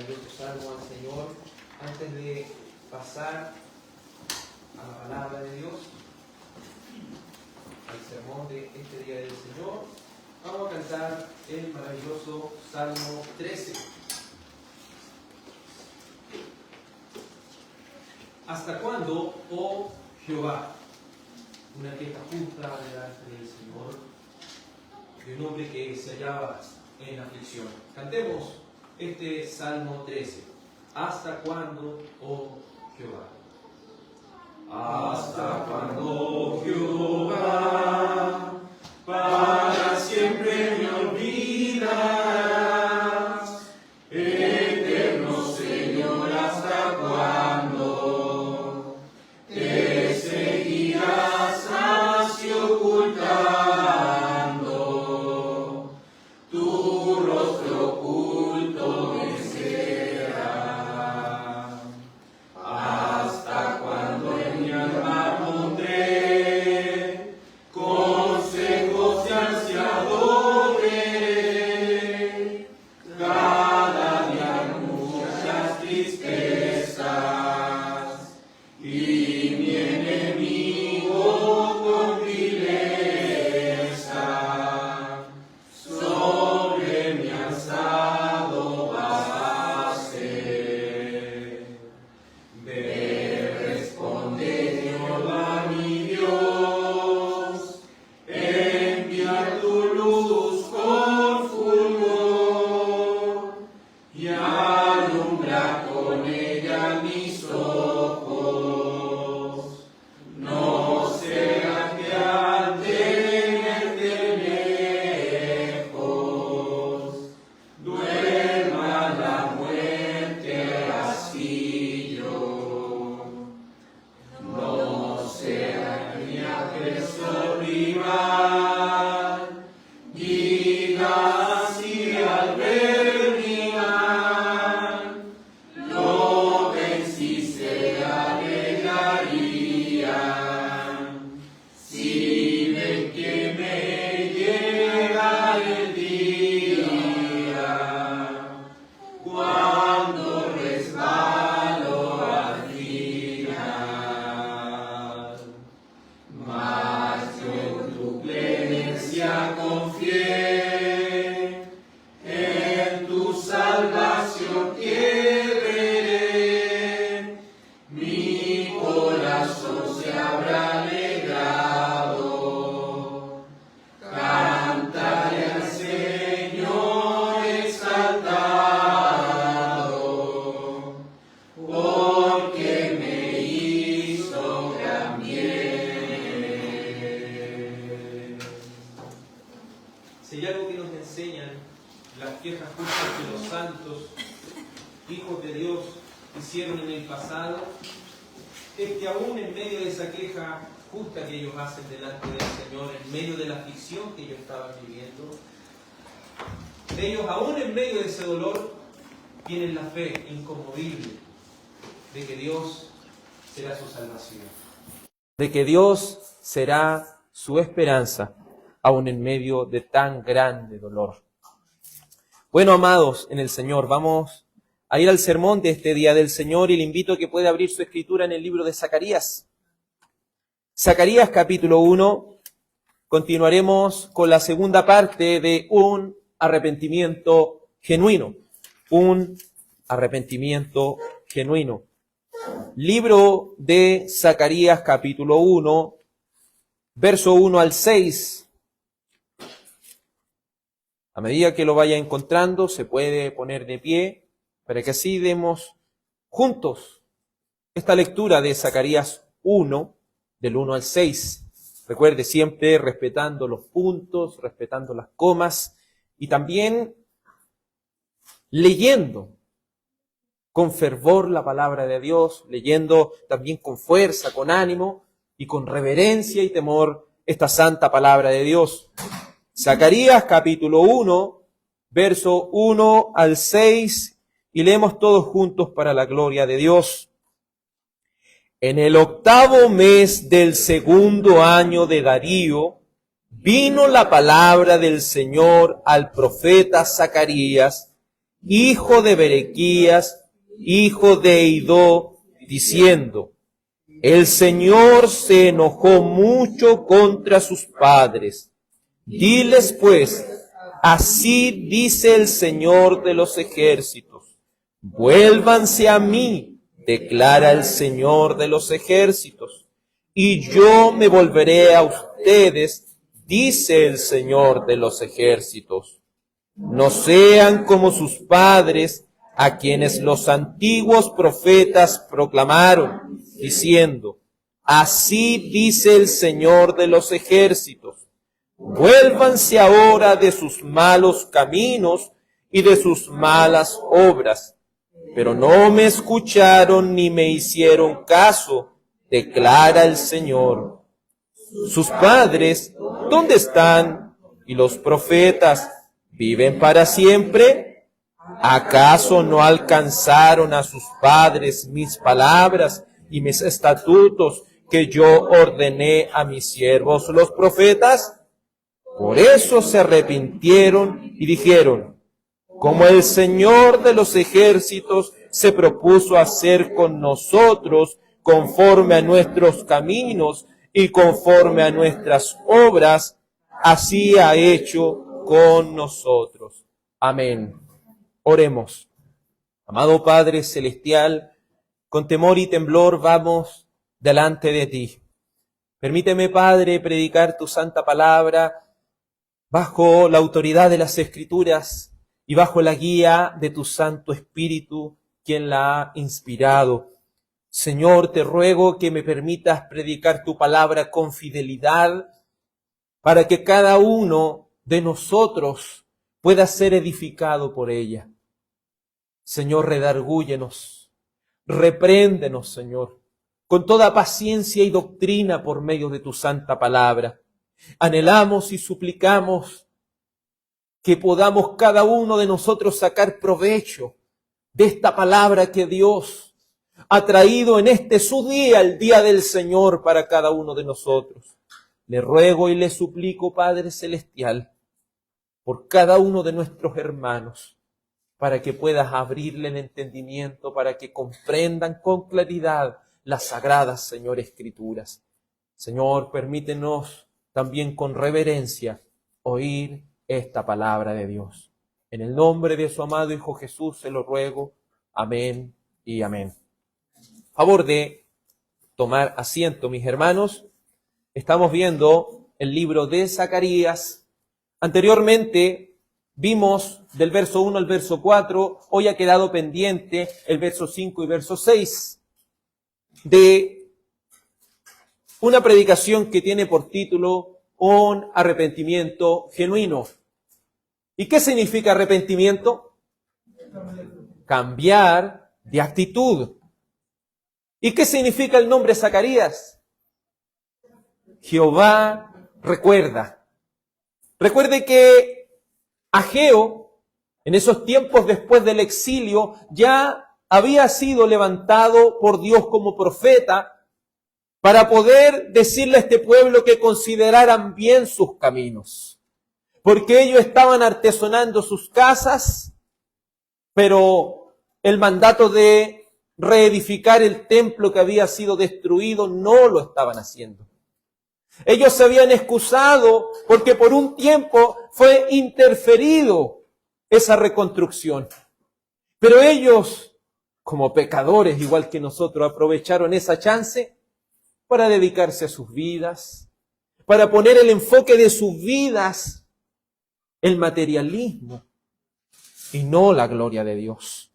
maravilloso salmo al Señor. Antes de pasar a la palabra de Dios, al sermón de este día del Señor, vamos a cantar el maravilloso Salmo 13. ¿Hasta cuándo, oh Jehová? Una queja justa delante del Señor, de un hombre que se hallaba en aflicción. Cantemos este Salmo 13. ¿Hasta cuándo, oh Jehová? ¿Hasta cuándo, Jehová? Para siempre me olvidas. Eterno Señor, ¿hasta cuándo te seguirás así ocultando? Tu rostro oculto me será. ¿Hasta cuándo en mi alma pondré consejos y ansiadores? Cada día muchas tristezas y mi enemigo con vileza sobre mi alzado base. Ve, responde Jehová mi Dios, envía tu luz con fulgor y alumbra con ella mis ojos. No sea que al tenerte lejos duerma la muerte así yo. No sea que mi agresor rival diga así al ver mi mal, lo vencí se alegrarían. Si ven que me llega el día, cuando resbalo al final. Mas yo en tu clemencia confié, en tu salvación veré. Mi corazón se habrá alegrado. Cantaré al Señor exaltado, porque me hizo gran bien. Si hay algo que nos enseñan las quejas justas que los santos, hijos de Dios, hicieron en el pasado, es que aún en medio de esa queja justa que ellos hacen delante del Señor, en medio de la aflicción que ellos estaban viviendo, ellos aún en medio de ese dolor tienen la fe inconmovible de que Dios será su salvación, de que Dios será su esperanza, aún en medio de tan grande dolor. Bueno, amados en el Señor, vamos a ir al sermón de este día del Señor y le invito a que pueda abrir su escritura en el libro de Zacarías. Zacarías capítulo 1, continuaremos con la segunda parte de un arrepentimiento genuino. Un arrepentimiento genuino. Libro de Zacarías capítulo 1, verso 1 al 6. A medida que lo vaya encontrando, se puede poner de pie para que así demos juntos esta lectura de Zacarías 1, del 1 al 6. Recuerde, siempre respetando los puntos, respetando las comas y también leyendo con fervor la palabra de Dios, leyendo también con fuerza, con ánimo y con reverencia y temor esta santa palabra de Dios. Zacarías capítulo 1, verso 1 al 6, y leemos todos juntos para la gloria de Dios. En el 8º mes del 2º año de Darío, vino la palabra del Señor al profeta Zacarías hijo de Berequías, hijo de Idó, diciendo: el Señor se enojó mucho contra sus padres. Diles pues, así dice el Señor de los ejércitos: vuélvanse a mí, declara el Señor de los ejércitos, y yo me volveré a ustedes, dice el Señor de los ejércitos. No sean como sus padres, a quienes los antiguos profetas proclamaron, diciendo: así dice el Señor de los ejércitos: vuélvanse ahora de sus malos caminos y de sus malas obras. Pero no me escucharon ni me hicieron caso, declara el Señor. Sus padres, ¿dónde están? Y los profetas, ¿viven para siempre? ¿Acaso no alcanzaron a sus padres mis palabras y mis estatutos que yo ordené a mis siervos los profetas? Por eso se arrepintieron y dijeron: como el Señor de los ejércitos se propuso hacer con nosotros conforme a nuestros caminos y conforme a nuestras obras, así ha hecho con nosotros. Amén. Oremos. Amado Padre Celestial, con temor y temblor vamos delante de ti. Permíteme, Padre, predicar tu santa palabra bajo la autoridad de las Escrituras y bajo la guía de tu Santo Espíritu, quien la ha inspirado. Señor, te ruego que me permitas predicar tu palabra con fidelidad, para que cada uno de nosotros pueda ser edificado por ella. Señor, redargúyenos, repréndenos, Señor, con toda paciencia y doctrina por medio de tu santa palabra. Anhelamos y suplicamos que podamos cada uno de nosotros sacar provecho de esta palabra que Dios ha traído en este su día, el día del Señor, para cada uno de nosotros. Le ruego y le suplico, Padre Celestial, por cada uno de nuestros hermanos, para que puedas abrirle el entendimiento, para que comprendan con claridad las sagradas, Señor, Escrituras. Señor, permítenos también con reverencia oír esta palabra de Dios. En el nombre de su amado Hijo Jesús se lo ruego. Amén y amén. Favor de tomar asiento, mis hermanos. Estamos viendo el libro de Zacarías. Anteriormente vimos del verso 1 al verso 4. Hoy ha quedado pendiente el verso 5 y verso 6 de una predicación que tiene por título un arrepentimiento genuino. ¿Y qué significa arrepentimiento? Cambiar de actitud. ¿Y qué significa el nombre Zacarías? Jehová recuerda. Recuerde que Ageo, en esos tiempos después del exilio, ya había sido levantado por Dios como profeta para poder decirle a este pueblo que consideraran bien sus caminos. Porque ellos estaban artesonando sus casas, pero el mandato de reedificar el templo que había sido destruido no lo estaban haciendo. Ellos se habían excusado porque por un tiempo fue interferido esa reconstrucción. Pero ellos, como pecadores igual que nosotros, aprovecharon esa chance para dedicarse a sus vidas, para poner el enfoque de sus vidas el materialismo y no la gloria de Dios.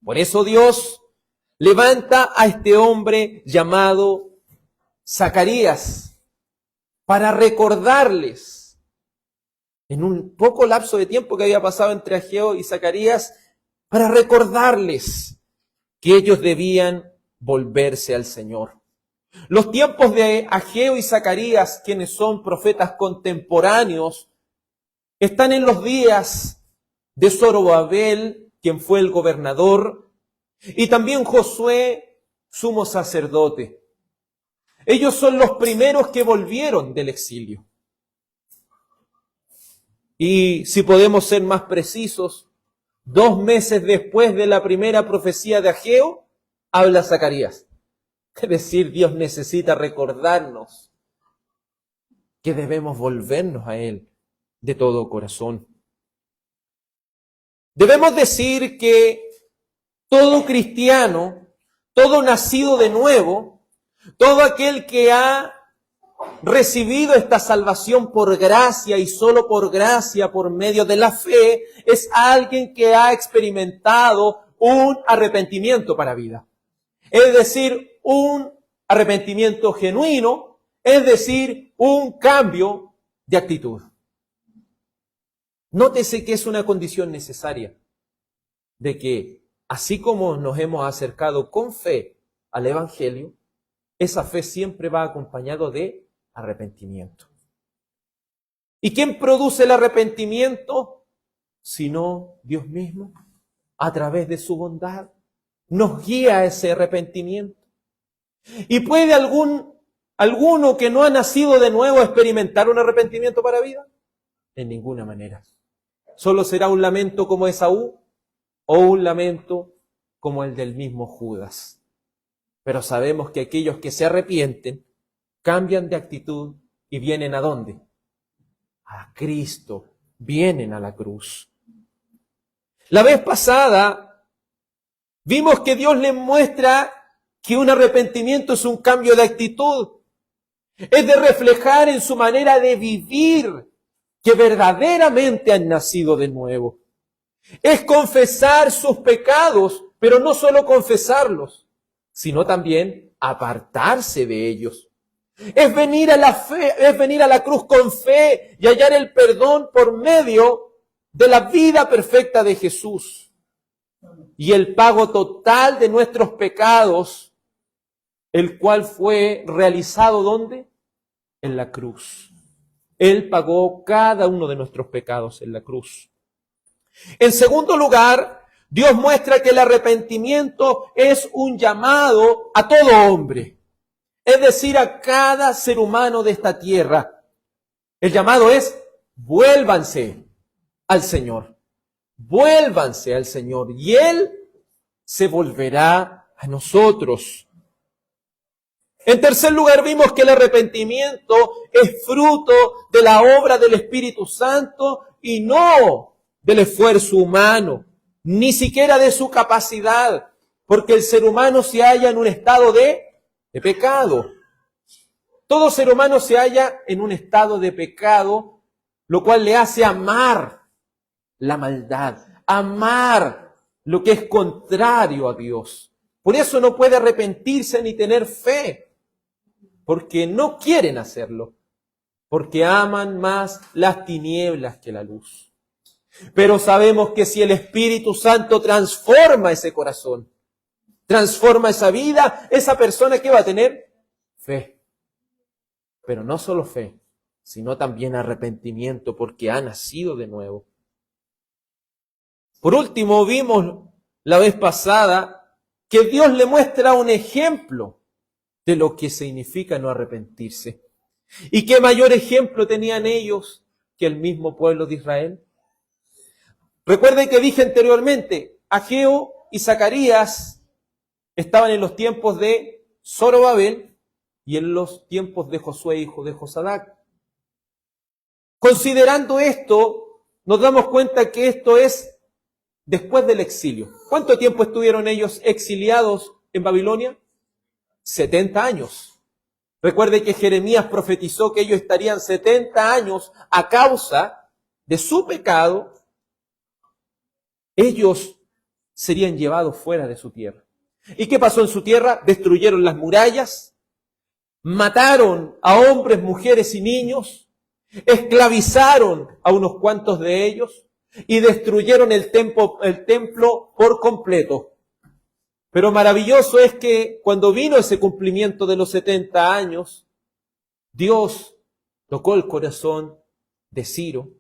Por eso Dios levanta a este hombre llamado Zacarías para recordarles, en un poco lapso de tiempo que había pasado entre Ageo y Zacarías, para recordarles que ellos debían volverse al Señor. Los tiempos de Ageo y Zacarías, quienes son profetas contemporáneos, están en los días de Zorobabel, quien fue el gobernador, y también Josué, sumo sacerdote. Ellos son los primeros que volvieron del exilio. Y si podemos ser más precisos, 2 meses después de la primera profecía de Ageo, habla Zacarías. Es decir, Dios necesita recordarnos que debemos volvernos a Él de todo corazón. Debemos decir que todo cristiano, todo nacido de nuevo, todo aquel que ha recibido esta salvación por gracia y solo por gracia, por medio de la fe, es alguien que ha experimentado un arrepentimiento para vida. Es decir, un arrepentimiento genuino, es decir, un cambio de actitud. Nótese que es una condición necesaria de que, así como nos hemos acercado con fe al Evangelio, esa fe siempre va acompañado de arrepentimiento. ¿Y quién produce el arrepentimiento? Sino Dios mismo, a través de su bondad, nos guía a ese arrepentimiento. ¿Y puede alguno que no ha nacido de nuevo experimentar un arrepentimiento para vida? En ninguna manera. Solo será un lamento como Esaú o un lamento como el del mismo Judas. Pero sabemos que aquellos que se arrepienten cambian de actitud y vienen ¿a dónde? A Cristo, vienen a la cruz. La vez pasada vimos que Dios les muestra que un arrepentimiento es un cambio de actitud. Es de reflejar en su manera de vivir que verdaderamente han nacido de nuevo. Es confesar sus pecados, pero no solo confesarlos, sino también apartarse de ellos. Es venir a la fe, es venir a la cruz con fe y hallar el perdón por medio de la vida perfecta de Jesús. Y el pago total de nuestros pecados, el cual fue realizado ¿dónde? En la cruz. Él pagó cada uno de nuestros pecados en la cruz. En segundo lugar, Dios muestra que el arrepentimiento es un llamado a todo hombre. Es decir, a cada ser humano de esta tierra. El llamado es, vuélvanse al Señor. Vuélvanse al Señor y Él se volverá a nosotros. En tercer lugar, vimos que el arrepentimiento es fruto de la obra del Espíritu Santo y no del esfuerzo humano, ni siquiera de su capacidad, porque el ser humano se halla en un estado de pecado. Todo ser humano se halla en un estado de pecado, lo cual le hace amar la maldad, amar lo que es contrario a Dios. Por eso no puede arrepentirse ni tener fe, porque no quieren hacerlo, porque aman más las tinieblas que la luz. Pero sabemos que si el Espíritu Santo transforma ese corazón, transforma esa vida, esa persona ¿qué va a tener? Fe. Pero no solo fe, sino también arrepentimiento, porque ha nacido de nuevo. Por último, vimos la vez pasada que Dios le muestra un ejemplo de lo que significa no arrepentirse. ¿Y qué mayor ejemplo tenían ellos que el mismo pueblo de Israel? Recuerden que dije anteriormente, Ageo y Zacarías estaban en los tiempos de Zorobabel y en los tiempos de Josué, hijo de Josadac. Considerando esto, nos damos cuenta que esto es después del exilio. ¿Cuánto tiempo estuvieron ellos exiliados en Babilonia? 70 años. Recuerde que Jeremías profetizó que ellos estarían 70 años a causa de su pecado. Ellos serían llevados fuera de su tierra. ¿Y qué pasó en su tierra? Destruyeron las murallas, mataron a hombres, mujeres y niños, esclavizaron a unos cuantos de ellos y destruyeron el templo por completo. Pero maravilloso es que cuando vino ese cumplimiento de los 70 años, Dios tocó el corazón de Ciro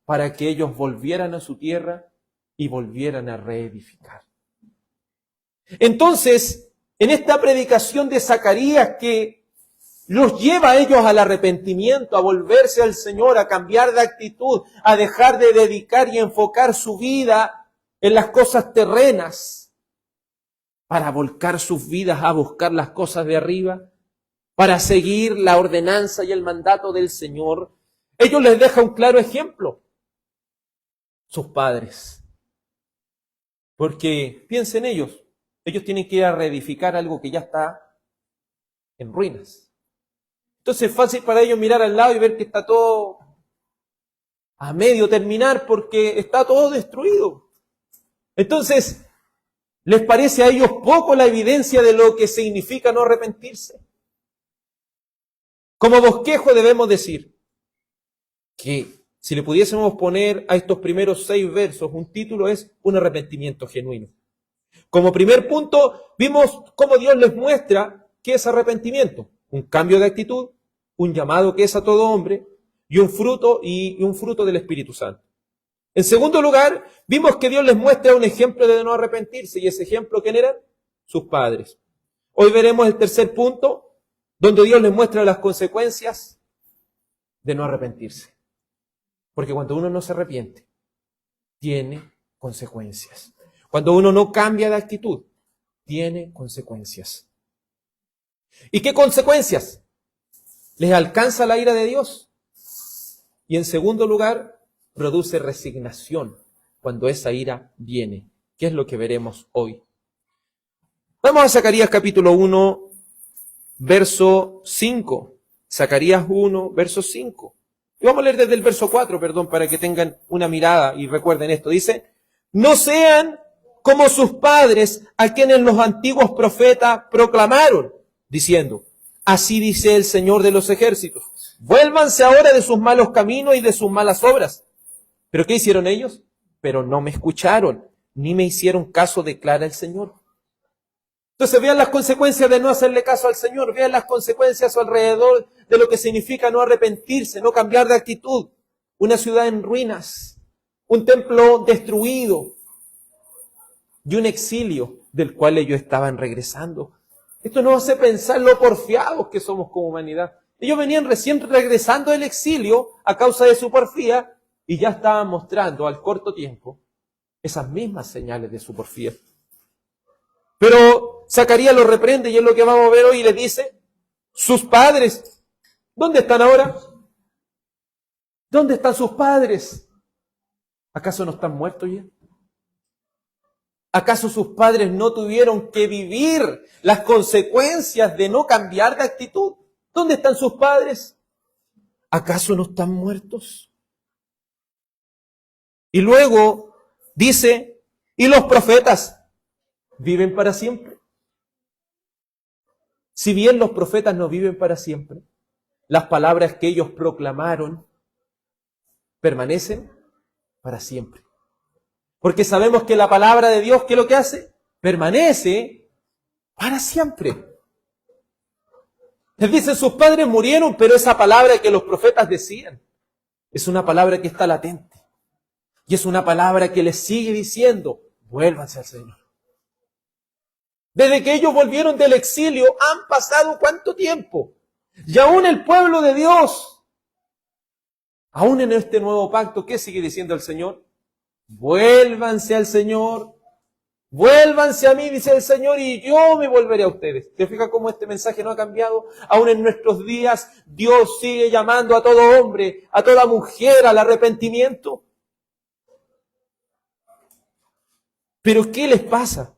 para que ellos volvieran a su tierra y volvieran a reedificar. Entonces, en esta predicación de Zacarías que los lleva a ellos al arrepentimiento, a volverse al Señor, a cambiar de actitud, a dejar de dedicar y enfocar su vida en las cosas terrenas, para volcar sus vidas a buscar las cosas de arriba, para seguir la ordenanza y el mandato del Señor. Ellos les dejan un claro ejemplo, sus padres. Porque piensen ellos tienen que ir a reedificar algo que ya está en ruinas. Entonces es fácil para ellos mirar al lado y ver que está todo a medio terminar porque está todo destruido. Entonces, ¿les parece a ellos poco la evidencia de lo que significa no arrepentirse? Como bosquejo debemos decir que si le pudiésemos poner a estos primeros 6 versos un título es un arrepentimiento genuino. Como primer punto, vimos cómo Dios les muestra qué es arrepentimiento. Un cambio de actitud, un llamado que es a todo hombre y un fruto del Espíritu Santo. En segundo lugar, vimos que Dios les muestra un ejemplo de no arrepentirse y ese ejemplo, ¿quién eran? Sus padres. Hoy veremos el tercer punto, donde Dios les muestra las consecuencias de no arrepentirse. Porque cuando uno no se arrepiente, tiene consecuencias. Cuando uno no cambia de actitud, tiene consecuencias. ¿Y qué consecuencias? Les alcanza la ira de Dios. Y en segundo lugar, produce resignación cuando esa ira viene, que es lo que veremos hoy. Vamos a Zacarías capítulo 1, verso 5. Zacarías 1, verso 5. Y vamos a leer desde el verso 4, para que tengan una mirada y recuerden esto. Dice, no sean como sus padres a quienes los antiguos profetas proclamaron, diciendo, así dice el Señor de los ejércitos, vuélvanse ahora de sus malos caminos y de sus malas obras. ¿Pero qué hicieron ellos? Pero no me escucharon, ni me hicieron caso, declara el Señor. Entonces vean las consecuencias de no hacerle caso al Señor, vean las consecuencias alrededor de lo que significa no arrepentirse, no cambiar de actitud. Una ciudad en ruinas, un templo destruido y un exilio del cual ellos estaban regresando. Esto nos hace pensar lo porfiados que somos como humanidad. Ellos venían recién regresando del exilio a causa de su porfía y ya estaban mostrando al corto tiempo esas mismas señales de su porfía. Pero Zacarías los reprende y es lo que vamos a ver hoy y les dice, sus padres, ¿dónde están ahora? ¿Dónde están sus padres? ¿Acaso no están muertos ya? ¿Acaso sus padres no tuvieron que vivir las consecuencias de no cambiar de actitud? ¿Dónde están sus padres? ¿Acaso no están muertos? Y luego dice, ¿y los profetas viven para siempre? Si bien los profetas no viven para siempre, las palabras que ellos proclamaron permanecen para siempre. Porque sabemos que la palabra de Dios, ¿qué es lo que hace? Permanece para siempre. Les dicen, sus padres murieron, pero esa palabra que los profetas decían es una palabra que está latente. Y es una palabra que les sigue diciendo, vuélvanse al Señor. Desde que ellos volvieron del exilio, han pasado ¿cuánto tiempo? Y aún el pueblo de Dios, aún en este nuevo pacto, ¿qué sigue diciendo el Señor? Vuélvanse al Señor, vuélvanse a mí, dice el Señor, y yo me volveré a ustedes. ¿Te fijas cómo este mensaje no ha cambiado? Aún en nuestros días, Dios sigue llamando a todo hombre, a toda mujer al arrepentimiento. ¿Pero qué les pasa?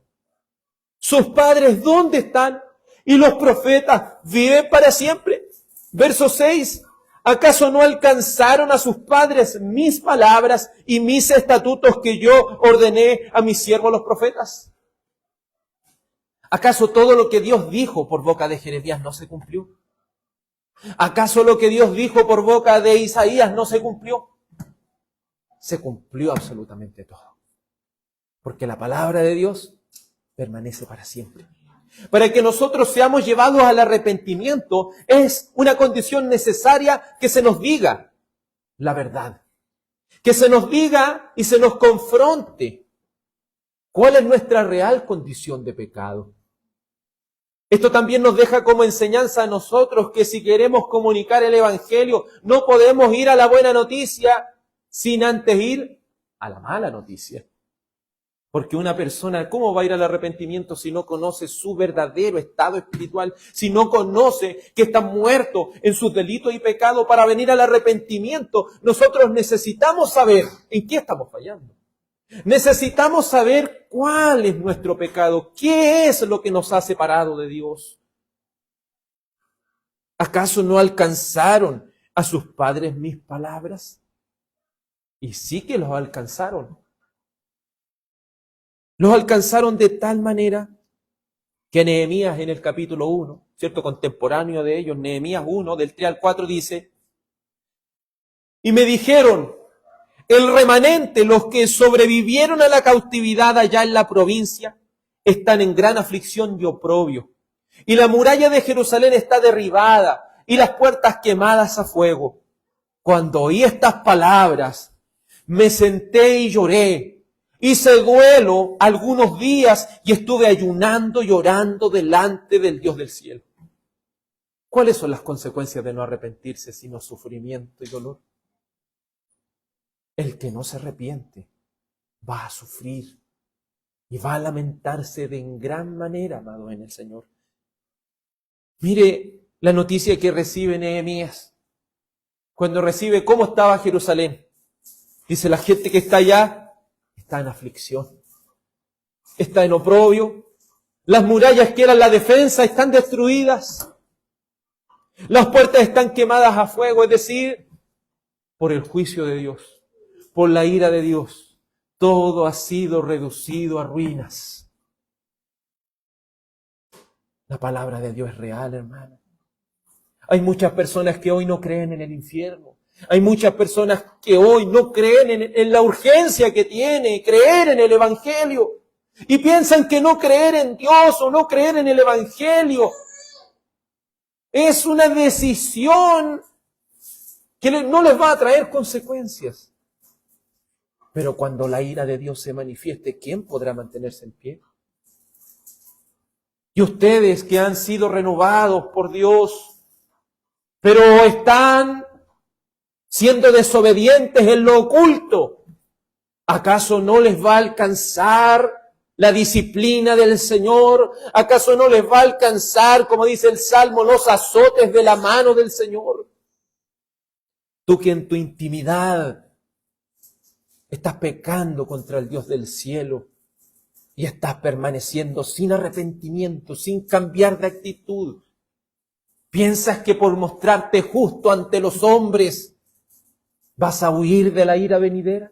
¿Sus padres dónde están? ¿Y los profetas viven para siempre? Verso 6. ¿Acaso no alcanzaron a sus padres mis palabras y mis estatutos que yo ordené a mis siervos los profetas? ¿Acaso todo lo que Dios dijo por boca de Jeremías no se cumplió? ¿Acaso lo que Dios dijo por boca de Isaías no se cumplió? Se cumplió absolutamente todo. Porque la palabra de Dios permanece para siempre. Para que nosotros seamos llevados al arrepentimiento es una condición necesaria que se nos diga la verdad. Que se nos diga y se nos confronte cuál es nuestra real condición de pecado. Esto también nos deja como enseñanza a nosotros que si queremos comunicar el Evangelio no podemos ir a la buena noticia sin antes ir a la mala noticia. Porque una persona, ¿cómo va a ir al arrepentimiento si no conoce su verdadero estado espiritual? Si no conoce que está muerto en sus delitos y pecados para venir al arrepentimiento. Nosotros necesitamos saber en qué estamos fallando. Necesitamos saber cuál es nuestro pecado. ¿Qué es lo que nos ha separado de Dios? ¿Acaso no alcanzaron a sus padres mis palabras? Y sí que los alcanzaron. Los alcanzaron de tal manera que Nehemías en el capítulo 1, ¿cierto? Contemporáneo de ellos, Nehemías 1, del 3 al 4 dice: y me dijeron, el remanente, los que sobrevivieron a la cautividad allá en la provincia, están en gran aflicción y oprobio. Y la muralla de Jerusalén está derribada y las puertas quemadas a fuego. Cuando oí estas palabras, me senté y lloré. Hice duelo algunos días y estuve ayunando y orando delante del Dios del cielo. ¿Cuáles son las consecuencias de no arrepentirse sino sufrimiento y dolor? El que no se arrepiente va a sufrir y va a lamentarse de en gran manera, amado en el Señor. Mire la noticia que recibe Nehemías. Cuando recibe cómo estaba Jerusalén. Dice, la gente que está allá está en aflicción, está en oprobio, las murallas que eran la defensa están destruidas, las puertas están quemadas a fuego, es decir, por el juicio de Dios, por la ira de Dios, todo ha sido reducido a ruinas. La palabra de Dios es real, hermano. Hay muchas personas que hoy no creen en el infierno. Hay muchas personas que hoy no creen en la urgencia que tiene creer en el Evangelio. Y piensan que no creer en Dios o no creer en el Evangelio es una decisión que no les va a traer consecuencias. Pero cuando la ira de Dios se manifieste, ¿quién podrá mantenerse en pie? Y ustedes que han sido renovados por Dios, pero están siendo desobedientes en lo oculto, ¿acaso no les va a alcanzar la disciplina del Señor? ¿Acaso no les va a alcanzar, como dice el Salmo, los azotes de la mano del Señor? Tú que en tu intimidad estás pecando contra el Dios del cielo y estás permaneciendo sin arrepentimiento, sin cambiar de actitud, ¿piensas que por mostrarte justo ante los hombres vas a huir de la ira venidera?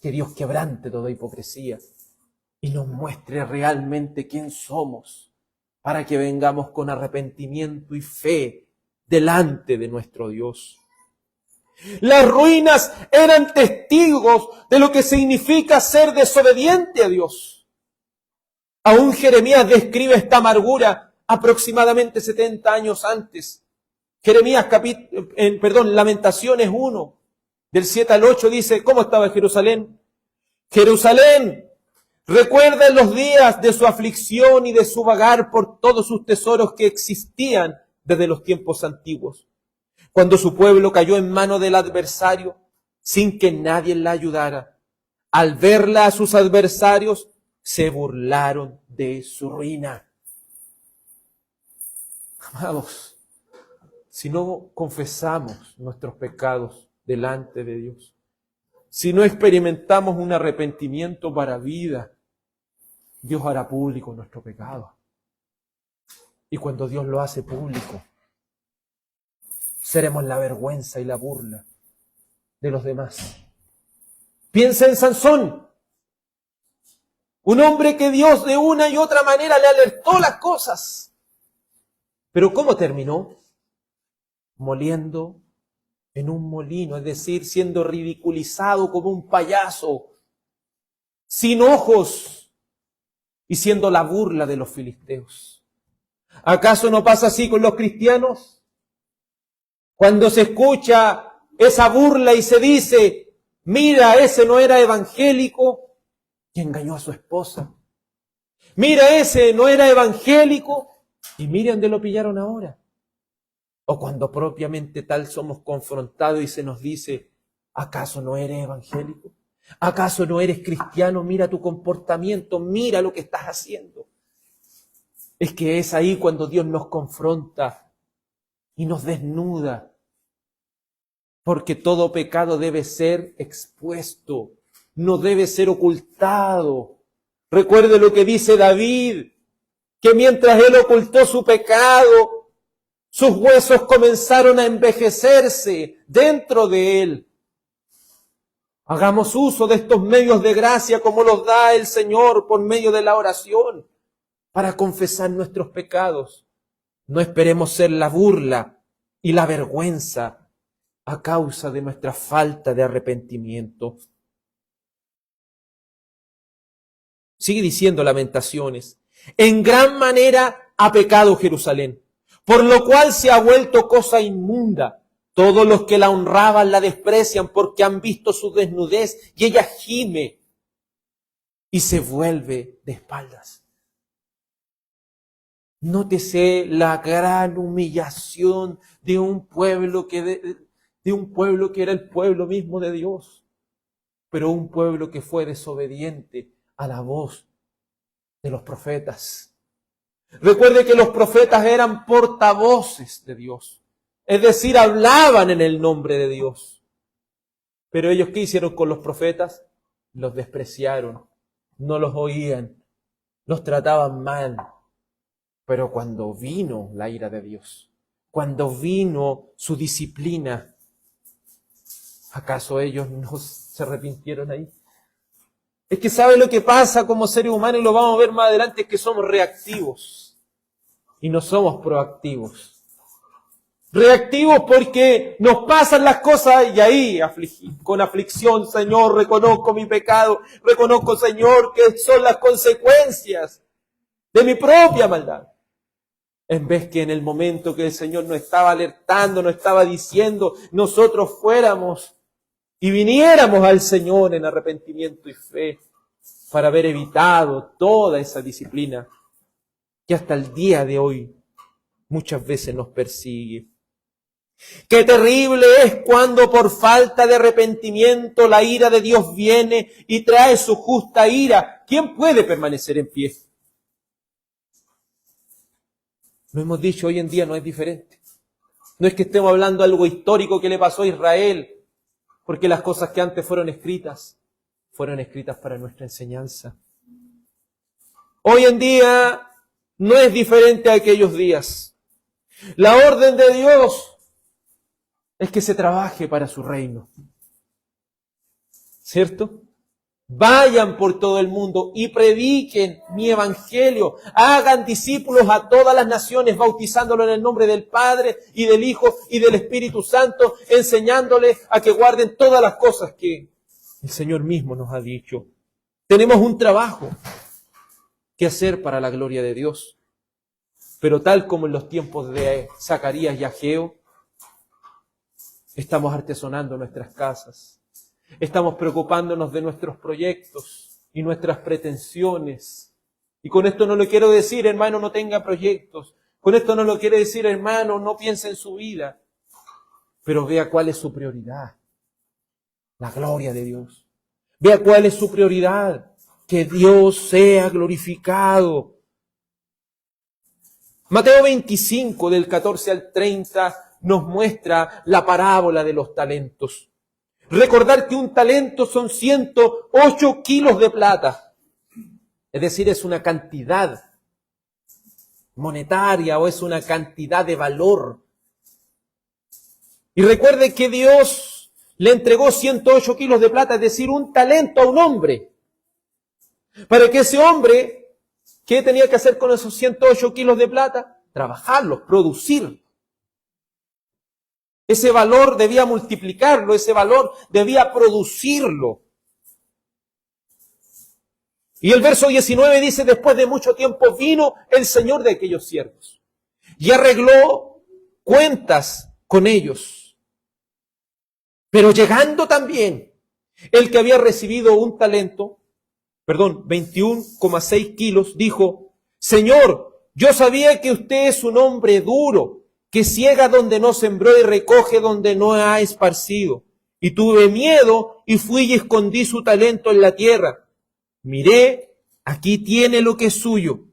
Que Dios quebrante toda hipocresía y nos muestre realmente quién somos para que vengamos con arrepentimiento y fe delante de nuestro Dios. Las ruinas eran testigos de lo que significa ser desobediente a Dios. Aún Jeremías describe esta amargura aproximadamente 70 años antes. Jeremías, Lamentaciones 1, del 7 al 8, dice, ¿cómo estaba Jerusalén? Jerusalén, recuerda los días de su aflicción y de su vagar por todos sus tesoros que existían desde los tiempos antiguos. Cuando su pueblo cayó en manos del adversario, sin que nadie la ayudara. Al verla a sus adversarios, se burlaron de su ruina. Amados, si no confesamos nuestros pecados delante de Dios, si no experimentamos un arrepentimiento para vida, Dios hará público nuestro pecado. Y cuando Dios lo hace público, seremos la vergüenza y la burla de los demás. Piensa en Sansón, un hombre que Dios de una y otra manera le alertó las cosas. Pero ¿cómo terminó? Moliendo en un molino, es decir, siendo ridiculizado como un payaso, sin ojos y siendo la burla de los filisteos. ¿Acaso no pasa así con los cristianos? Cuando se escucha esa burla y se dice, mira, ese no era evangélico y engañó a su esposa. Mira, ese no era evangélico y mira dónde lo pillaron ahora. O cuando propiamente tal somos confrontados y se nos dice, ¿acaso no eres evangélico? ¿Acaso no eres cristiano? Mira tu comportamiento, mira lo que estás haciendo. Es que es ahí cuando Dios nos confronta y nos desnuda. Porque todo pecado debe ser expuesto, no debe ser ocultado. Recuerde lo que dice David, que mientras él ocultó su pecado, sus huesos comenzaron a envejecerse dentro de él. Hagamos uso de estos medios de gracia como los da el Señor por medio de la oración para confesar nuestros pecados. No esperemos ser la burla y la vergüenza a causa de nuestra falta de arrepentimiento. Sigue diciendo Lamentaciones: en gran manera ha pecado Jerusalén, por lo cual se ha vuelto cosa inmunda. Todos los que la honraban la desprecian porque han visto su desnudez, y ella gime y se vuelve de espaldas. Nótese la gran humillación de un pueblo que era el pueblo mismo de Dios, pero un pueblo que fue desobediente a la voz de los profetas. Recuerde que los profetas eran portavoces de Dios, es decir, hablaban en el nombre de Dios. Pero ellos, ¿qué hicieron con los profetas? Los despreciaron, no los oían, los trataban mal. Pero cuando vino la ira de Dios, cuando vino su disciplina, ¿acaso ellos no se arrepintieron ahí? Es que ¿sabe lo que pasa como seres humanos? Y lo vamos a ver más adelante, es que somos reactivos y no somos proactivos. Reactivos porque nos pasan las cosas y ahí con aflicción, Señor, reconozco mi pecado, reconozco, Señor, que son las consecuencias de mi propia maldad. En vez que en el momento que el Señor nos estaba alertando, nos estaba diciendo, nosotros fuéramos y viniéramos al Señor en arrepentimiento y fe para haber evitado toda esa disciplina que hasta el día de hoy muchas veces nos persigue. Qué terrible es cuando por falta de arrepentimiento la ira de Dios viene y trae su justa ira. ¿Quién puede permanecer en pie? Lo hemos dicho, hoy en día no es diferente. No es que estemos hablando de algo histórico que le pasó a Israel, porque las cosas que antes fueron escritas para nuestra enseñanza. Hoy en día no es diferente a aquellos días. La orden de Dios es que se trabaje para su reino. ¿Cierto? Vayan por todo el mundo y prediquen mi evangelio. Hagan discípulos a todas las naciones, bautizándolos en el nombre del Padre y del Hijo y del Espíritu Santo, enseñándoles a que guarden todas las cosas que el Señor mismo nos ha dicho. Tenemos un trabajo que hacer para la gloria de Dios. Pero tal como en los tiempos de Zacarías y Ageo, estamos artesonando nuestras casas. Estamos preocupándonos de nuestros proyectos y nuestras pretensiones. Y con esto no le quiero decir, hermano, no tenga proyectos. Con esto no lo quiero decir, hermano, no piense en su vida. Pero vea cuál es su prioridad. La gloria de Dios. Vea cuál es su prioridad. Que Dios sea glorificado. Mateo 25, del 14 al 30, nos muestra la parábola de los talentos. Recordar que un talento son 108 kilos de plata. Es decir, es una cantidad monetaria o es una cantidad de valor. Y recuerde que Dios le entregó 108 kilos de plata, es decir, un talento a un hombre. Para que ese hombre, ¿qué tenía que hacer con esos 108 kilos de plata? Trabajarlos, producir. Ese valor debía multiplicarlo, ese valor debía producirlo. Y el verso 19 dice, después de mucho tiempo vino el Señor de aquellos siervos y arregló cuentas con ellos. Pero llegando también el que había recibido un talento, 21,6 kilos, dijo, Señor, yo sabía que usted es un hombre duro, que ciega donde no sembró y recoge donde no ha esparcido. Y tuve miedo y fui y escondí su talento en la tierra. Miré, aquí tiene lo que es suyo.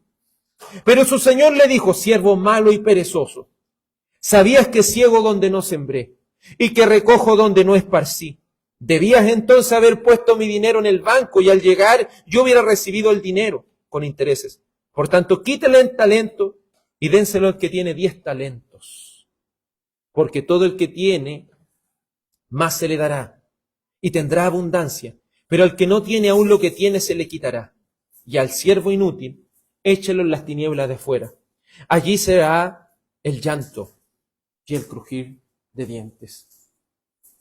Pero su señor le dijo, siervo malo y perezoso, sabías que ciego donde no sembré y que recojo donde no esparcí. Debías entonces haber puesto mi dinero en el banco y al llegar yo hubiera recibido el dinero con intereses. Por tanto, quítele el talento y dénselo al que tiene 10 talentos. Porque todo el que tiene, más se le dará y tendrá abundancia. Pero al que no tiene aún lo que tiene se le quitará. Y al siervo inútil, échelo en las tinieblas de fuera. Allí será el llanto y el crujir de dientes.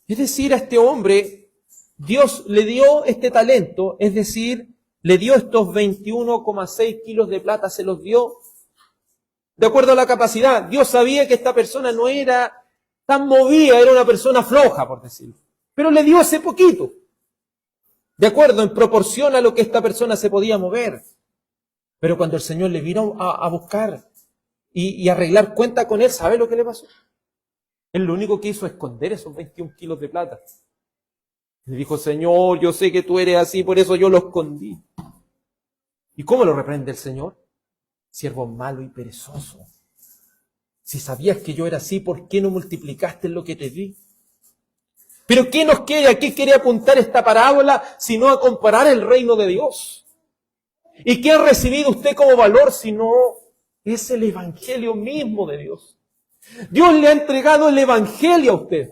Es decir, a este hombre, Dios le dio este talento, es decir, le dio estos 21,6 kilos de plata, se los dio de acuerdo a la capacidad. Dios sabía que esta persona no era tan movida, era una persona floja, por decirlo. Pero le dio ese poquito, de acuerdo, en proporción a lo que esta persona se podía mover. Pero cuando el Señor le vino a buscar y arreglar cuenta con él, ¿sabe lo que le pasó? Él lo único que hizo es esconder esos 21 kilos de plata. Le dijo, Señor, yo sé que tú eres así, por eso yo lo escondí. ¿Y cómo lo reprende el Señor? Siervo malo y perezoso. Si sabías que yo era así, ¿por qué no multiplicaste lo que te di? Pero ¿qué nos quiere? ¿A qué quiere apuntar esta parábola? Sino a comparar el reino de Dios. ¿Y qué ha recibido usted como valor? Si no es el evangelio mismo de Dios. Dios le ha entregado el evangelio a usted.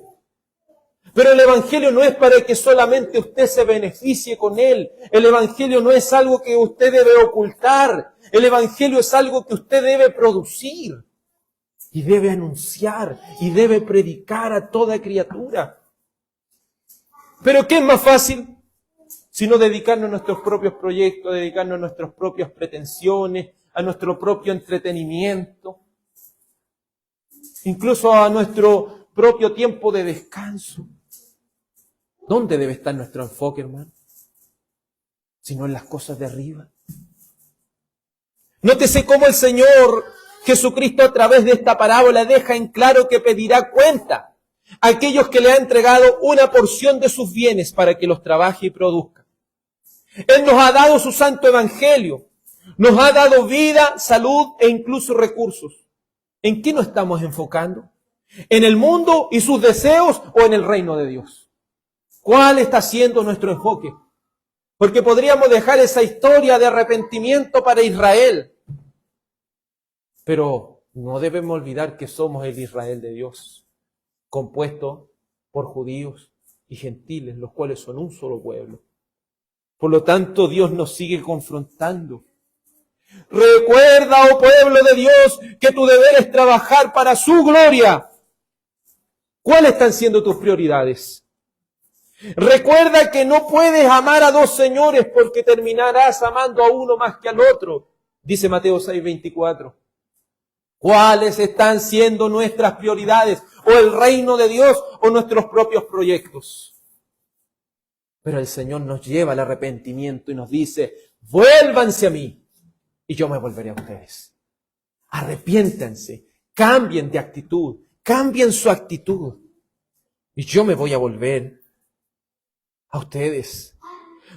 Pero el evangelio no es para que solamente usted se beneficie con él. El evangelio no es algo que usted debe ocultar. El evangelio es algo que usted debe producir. Y debe anunciar. Y debe predicar a toda criatura. ¿Pero qué es más fácil? Sino dedicarnos a nuestros propios proyectos, dedicarnos a nuestras propias pretensiones, a nuestro propio entretenimiento, incluso a nuestro propio tiempo de descanso. ¿Dónde debe estar nuestro enfoque, hermano? Sino en las cosas de arriba. Nótese cómo el Señor Jesucristo a través de esta parábola deja en claro que pedirá cuenta a aquellos que le ha entregado una porción de sus bienes para que los trabaje y produzca. Él nos ha dado su santo evangelio, nos ha dado vida, salud e incluso recursos. ¿En qué nos estamos enfocando? ¿En el mundo y sus deseos o en el reino de Dios? ¿Cuál está siendo nuestro enfoque? Porque podríamos dejar esa historia de arrepentimiento para Israel. Pero no debemos olvidar que somos el Israel de Dios, compuesto por judíos y gentiles, los cuales son un solo pueblo. Por lo tanto, Dios nos sigue confrontando. Recuerda, oh pueblo de Dios, que tu deber es trabajar para su gloria. ¿Cuáles están siendo tus prioridades? Recuerda que no puedes amar a dos señores porque terminarás amando a uno más que al otro, dice Mateo 6:24. ¿Cuáles están siendo nuestras prioridades? ¿O el reino de Dios o nuestros propios proyectos? Pero el Señor nos lleva al arrepentimiento y nos dice, vuélvanse a mí y yo me volveré a ustedes. Arrepiéntanse, cambien de actitud, cambien su actitud y yo me voy a volver a ustedes.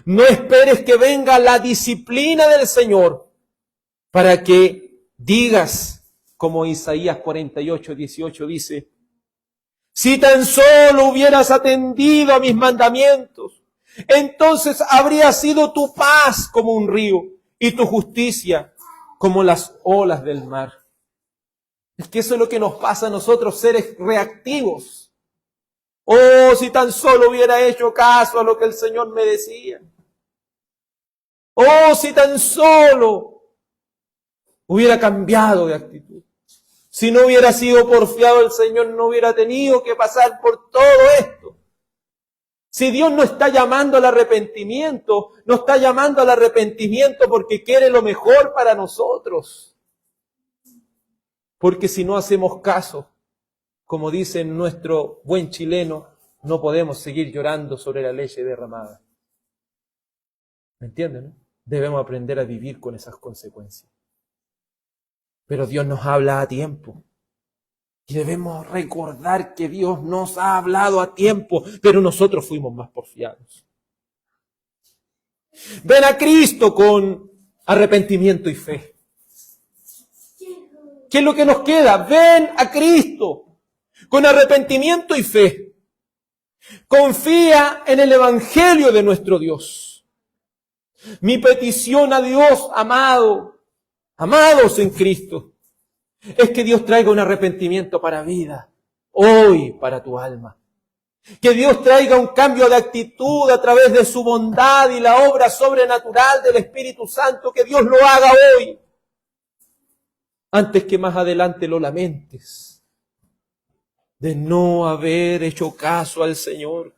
No esperes que venga la disciplina del Señor para que digas, como Isaías 48:18 dice, si tan solo hubieras atendido a mis mandamientos, entonces habría sido tu paz como un río y tu justicia como las olas del mar. Es que eso es lo que nos pasa a nosotros, seres reactivos. Oh, si tan solo hubiera hecho caso a lo que el Señor me decía. Oh, si tan solo hubiera cambiado de actitud. Si no hubiera sido porfiado el Señor, no hubiera tenido que pasar por todo esto. Si Dios no está llamando al arrepentimiento, no está llamando al arrepentimiento porque quiere lo mejor para nosotros. Porque si no hacemos caso, como dice nuestro buen chileno, no podemos seguir llorando sobre la leche derramada. ¿Me entienden? ¿No? Debemos aprender a vivir con esas consecuencias. Pero Dios nos habla a tiempo. Y debemos recordar que Dios nos ha hablado a tiempo, pero nosotros fuimos más porfiados. Ven a Cristo con arrepentimiento y fe. ¿Qué es lo que nos queda? Ven a Cristo con arrepentimiento y fe. Confía en el Evangelio de nuestro Dios. Mi petición a Dios, amados en Cristo, es que Dios traiga un arrepentimiento para vida, hoy para tu alma. Que Dios traiga un cambio de actitud a través de su bondad y la obra sobrenatural del Espíritu Santo. Que Dios lo haga hoy, antes que más adelante lo lamentes de no haber hecho caso al Señor.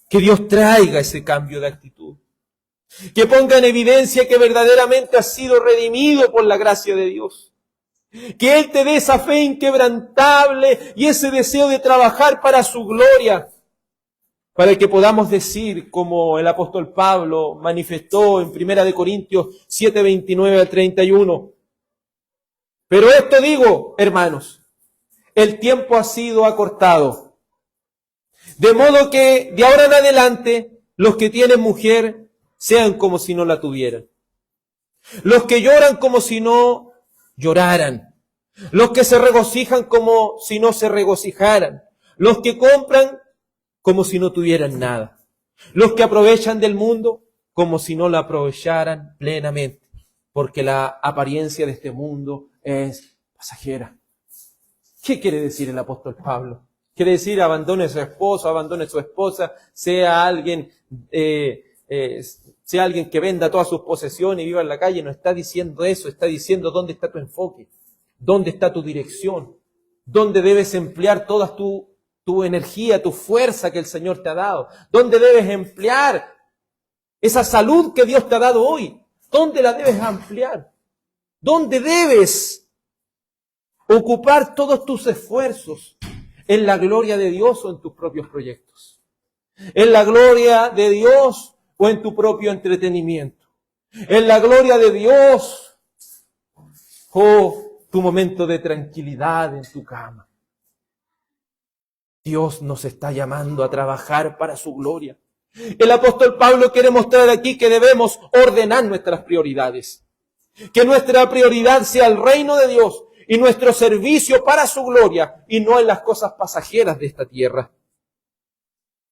Que Dios traiga ese cambio de actitud. Que ponga en evidencia que verdaderamente has sido redimido por la gracia de Dios. Que Él te dé esa fe inquebrantable y ese deseo de trabajar para su gloria. Para que podamos decir, como el apóstol Pablo manifestó en 1 Corintios 7, 29 al 31. Pero esto digo, hermanos, el tiempo ha sido acortado. De modo que de ahora en adelante los que tienen mujer sean como si no la tuvieran. Los que lloran como si no lloraran. Los que se regocijan como si no se regocijaran. Los que compran como si no tuvieran nada. Los que aprovechan del mundo como si no la aprovecharan plenamente. Porque la apariencia de este mundo es pasajera. ¿Qué quiere decir el apóstol Pablo? Quiere decir abandone a su esposo, abandone a su esposa, sea alguien que venda todas sus posesiones y viva en la calle. No está diciendo eso, está diciendo dónde está tu enfoque, dónde está tu dirección, dónde debes emplear toda tu energía, tu fuerza que el Señor te ha dado, dónde debes emplear esa salud que Dios te ha dado hoy, dónde la debes ampliar, dónde debes ocupar todos tus esfuerzos, en la gloria de Dios o en tus propios proyectos, en la gloria de Dios o en tu propio entretenimiento, en la gloria de Dios o tu momento de tranquilidad en tu cama. Dios nos está llamando a trabajar para su gloria. El apóstol Pablo quiere mostrar aquí que debemos ordenar nuestras prioridades, que nuestra prioridad sea el reino de Dios y nuestro servicio para su gloria y no en las cosas pasajeras de esta tierra.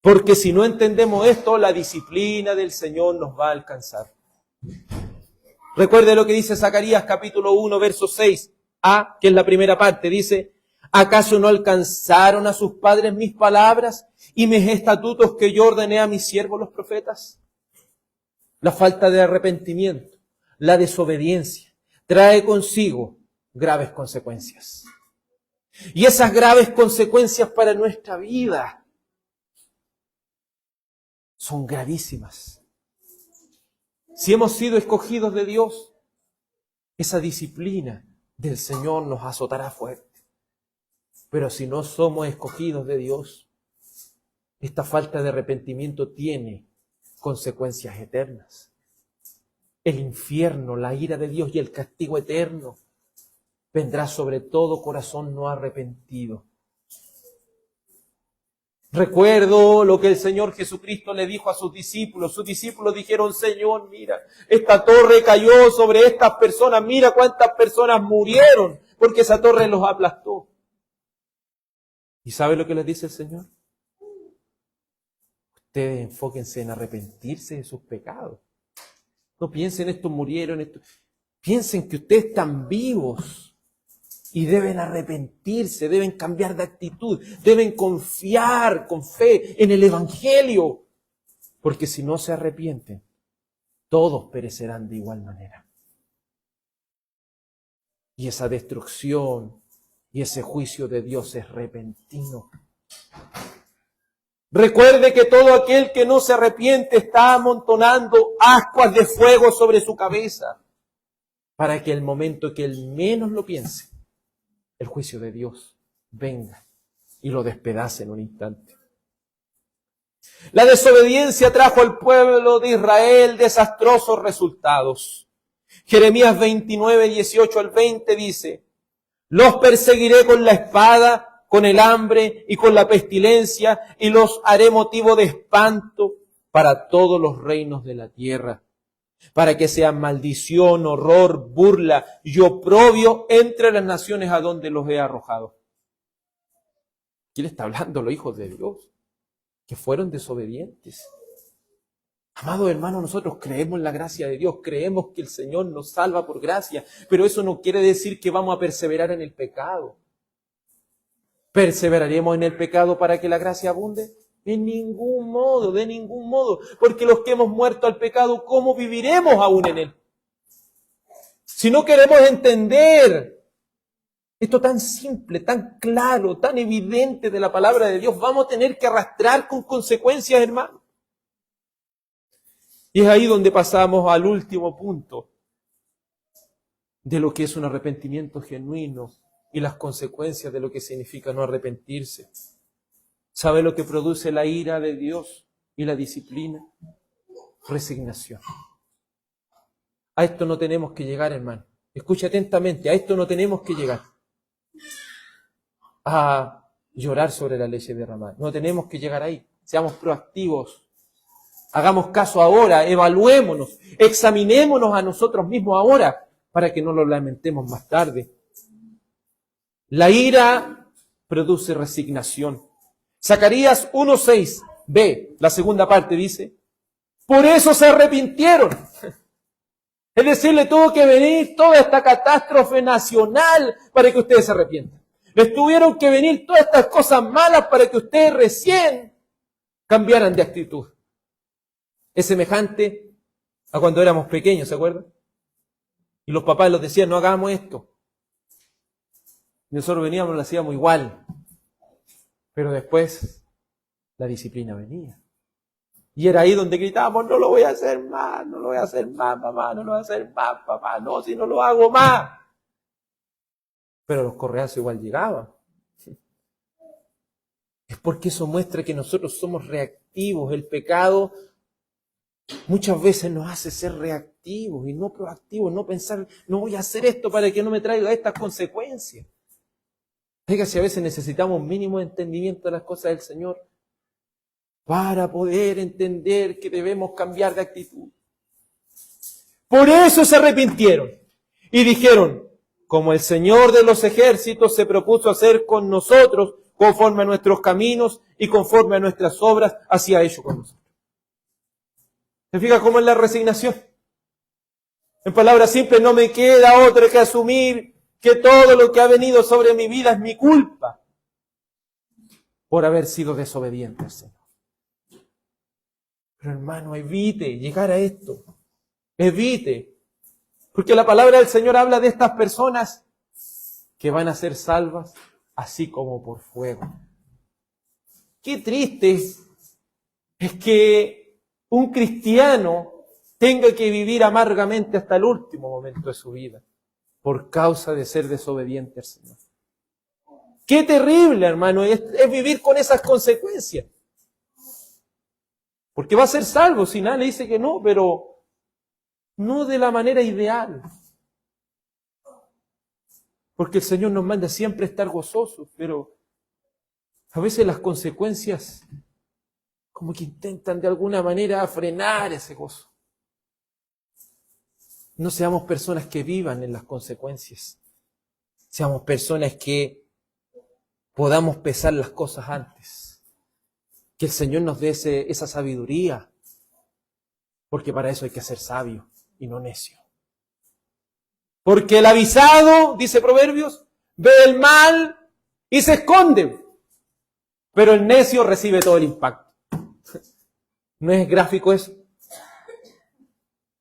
Porque si no entendemos esto, la disciplina del Señor nos va a alcanzar. Recuerde lo que dice Zacarías capítulo 1, verso 6a, que es la primera parte. Dice: ¿acaso no alcanzaron a sus padres mis palabras y mis estatutos que yo ordené a mis siervos los profetas? La falta de arrepentimiento, la desobediencia, trae consigo graves consecuencias. Y esas graves consecuencias para nuestra vida son gravísimas. Si hemos sido escogidos de Dios, esa disciplina del Señor nos azotará fuerte. Pero si no somos escogidos de Dios, esta falta de arrepentimiento tiene consecuencias eternas. El infierno, la ira de Dios y el castigo eterno vendrá sobre todo corazón no arrepentido. Recuerdo lo que el Señor Jesucristo le dijo a sus discípulos. Sus discípulos dijeron: Señor, mira, esta torre cayó sobre estas personas. Mira cuántas personas murieron porque esa torre los aplastó. ¿Y sabe lo que les dice el Señor? Ustedes enfóquense en arrepentirse de sus pecados. No piensen estos murieron, piensen que ustedes están vivos. Y deben arrepentirse, deben cambiar de actitud, deben confiar con fe en el Evangelio. Porque si no se arrepienten, todos perecerán de igual manera. Y esa destrucción y ese juicio de Dios es repentino. Recuerde que todo aquel que no se arrepiente está amontonando ascuas de fuego sobre su cabeza, para que el momento que él menos lo piense, el juicio de Dios venga y lo despedace en un instante. La desobediencia trajo al pueblo de Israel desastrosos resultados. Jeremías 29, 18 al 20 dice: los perseguiré con la espada, con el hambre y con la pestilencia, y los haré motivo de espanto para todos los reinos de la tierra, para que sean maldición, horror, burla y oprobio entre las naciones a donde los he arrojado. ¿Quién está hablando? Los hijos de Dios, que fueron desobedientes. Amados hermanos, nosotros creemos en la gracia de Dios, creemos que el Señor nos salva por gracia, pero eso no quiere decir que vamos a perseverar en el pecado. ¿Perseveraremos en el pecado para que la gracia abunde? En ningún modo, de ningún modo, porque los que hemos muerto al pecado, ¿cómo viviremos aún en él? Si no queremos entender esto tan simple, tan claro, tan evidente de la palabra de Dios, vamos a tener que arrastrar con consecuencias, hermano. Y es ahí donde pasamos al último punto de lo que es un arrepentimiento genuino y las consecuencias de lo que significa no arrepentirse. ¿Sabe lo que produce la ira de Dios y la disciplina? Resignación. A esto no tenemos que llegar, hermano. Escucha atentamente, a esto no tenemos que llegar. A llorar sobre la leche derramada. No tenemos que llegar ahí. Seamos proactivos. Hagamos caso ahora, evaluémonos, examinémonos a nosotros mismos ahora, para que no lo lamentemos más tarde. La ira produce resignación. Zacarías 1:6b, la segunda parte dice: por eso se arrepintieron. Es decir, le tuvo que venir toda esta catástrofe nacional para que ustedes se arrepientan. Les tuvieron que venir todas estas cosas malas para que ustedes recién cambiaran de actitud. Es semejante a cuando éramos pequeños, ¿se acuerdan? Y los papás nos decían: no hagamos esto. Y nosotros veníamos y lo hacíamos igual. Pero después la disciplina venía. Y era ahí donde gritábamos: no lo voy a hacer más, no lo voy a hacer más, mamá, no lo voy a hacer más, papá, no, si no lo hago más. Pero los correazos igual llegaban. Es porque eso muestra que nosotros somos reactivos. El pecado muchas veces nos hace ser reactivos y no proactivos, no pensar: no voy a hacer esto para que no me traiga estas consecuencias. Fíjate, a veces necesitamos un mínimo de entendimiento de las cosas del Señor para poder entender que debemos cambiar de actitud. Por eso se arrepintieron y dijeron: como el Señor de los ejércitos se propuso hacer con nosotros, conforme a nuestros caminos y conforme a nuestras obras, así ha hecho con nosotros. ¿Se fija cómo es la resignación? En palabras simples, no me queda otra que asumir que todo lo que ha venido sobre mi vida es mi culpa por haber sido desobediente al Señor. Pero hermano, evite llegar a esto. Evite. Porque la palabra del Señor habla de estas personas que van a ser salvas así como por fuego. Qué triste es que un cristiano tenga que vivir amargamente hasta el último momento de su vida por causa de ser desobediente al Señor. Qué terrible, hermano, es vivir con esas consecuencias. Porque va a ser salvo, si nadie le dice que no, pero no de la manera ideal. Porque el Señor nos manda siempre a estar gozosos, pero a veces las consecuencias como que intentan de alguna manera frenar ese gozo. No seamos personas que vivan en las consecuencias. Seamos personas que podamos pesar las cosas antes. Que el Señor nos dé esa sabiduría. Porque para eso hay que ser sabio y no necio. Porque el avisado, dice Proverbios, ve el mal y se esconde. Pero el necio recibe todo el impacto. ¿No es gráfico eso?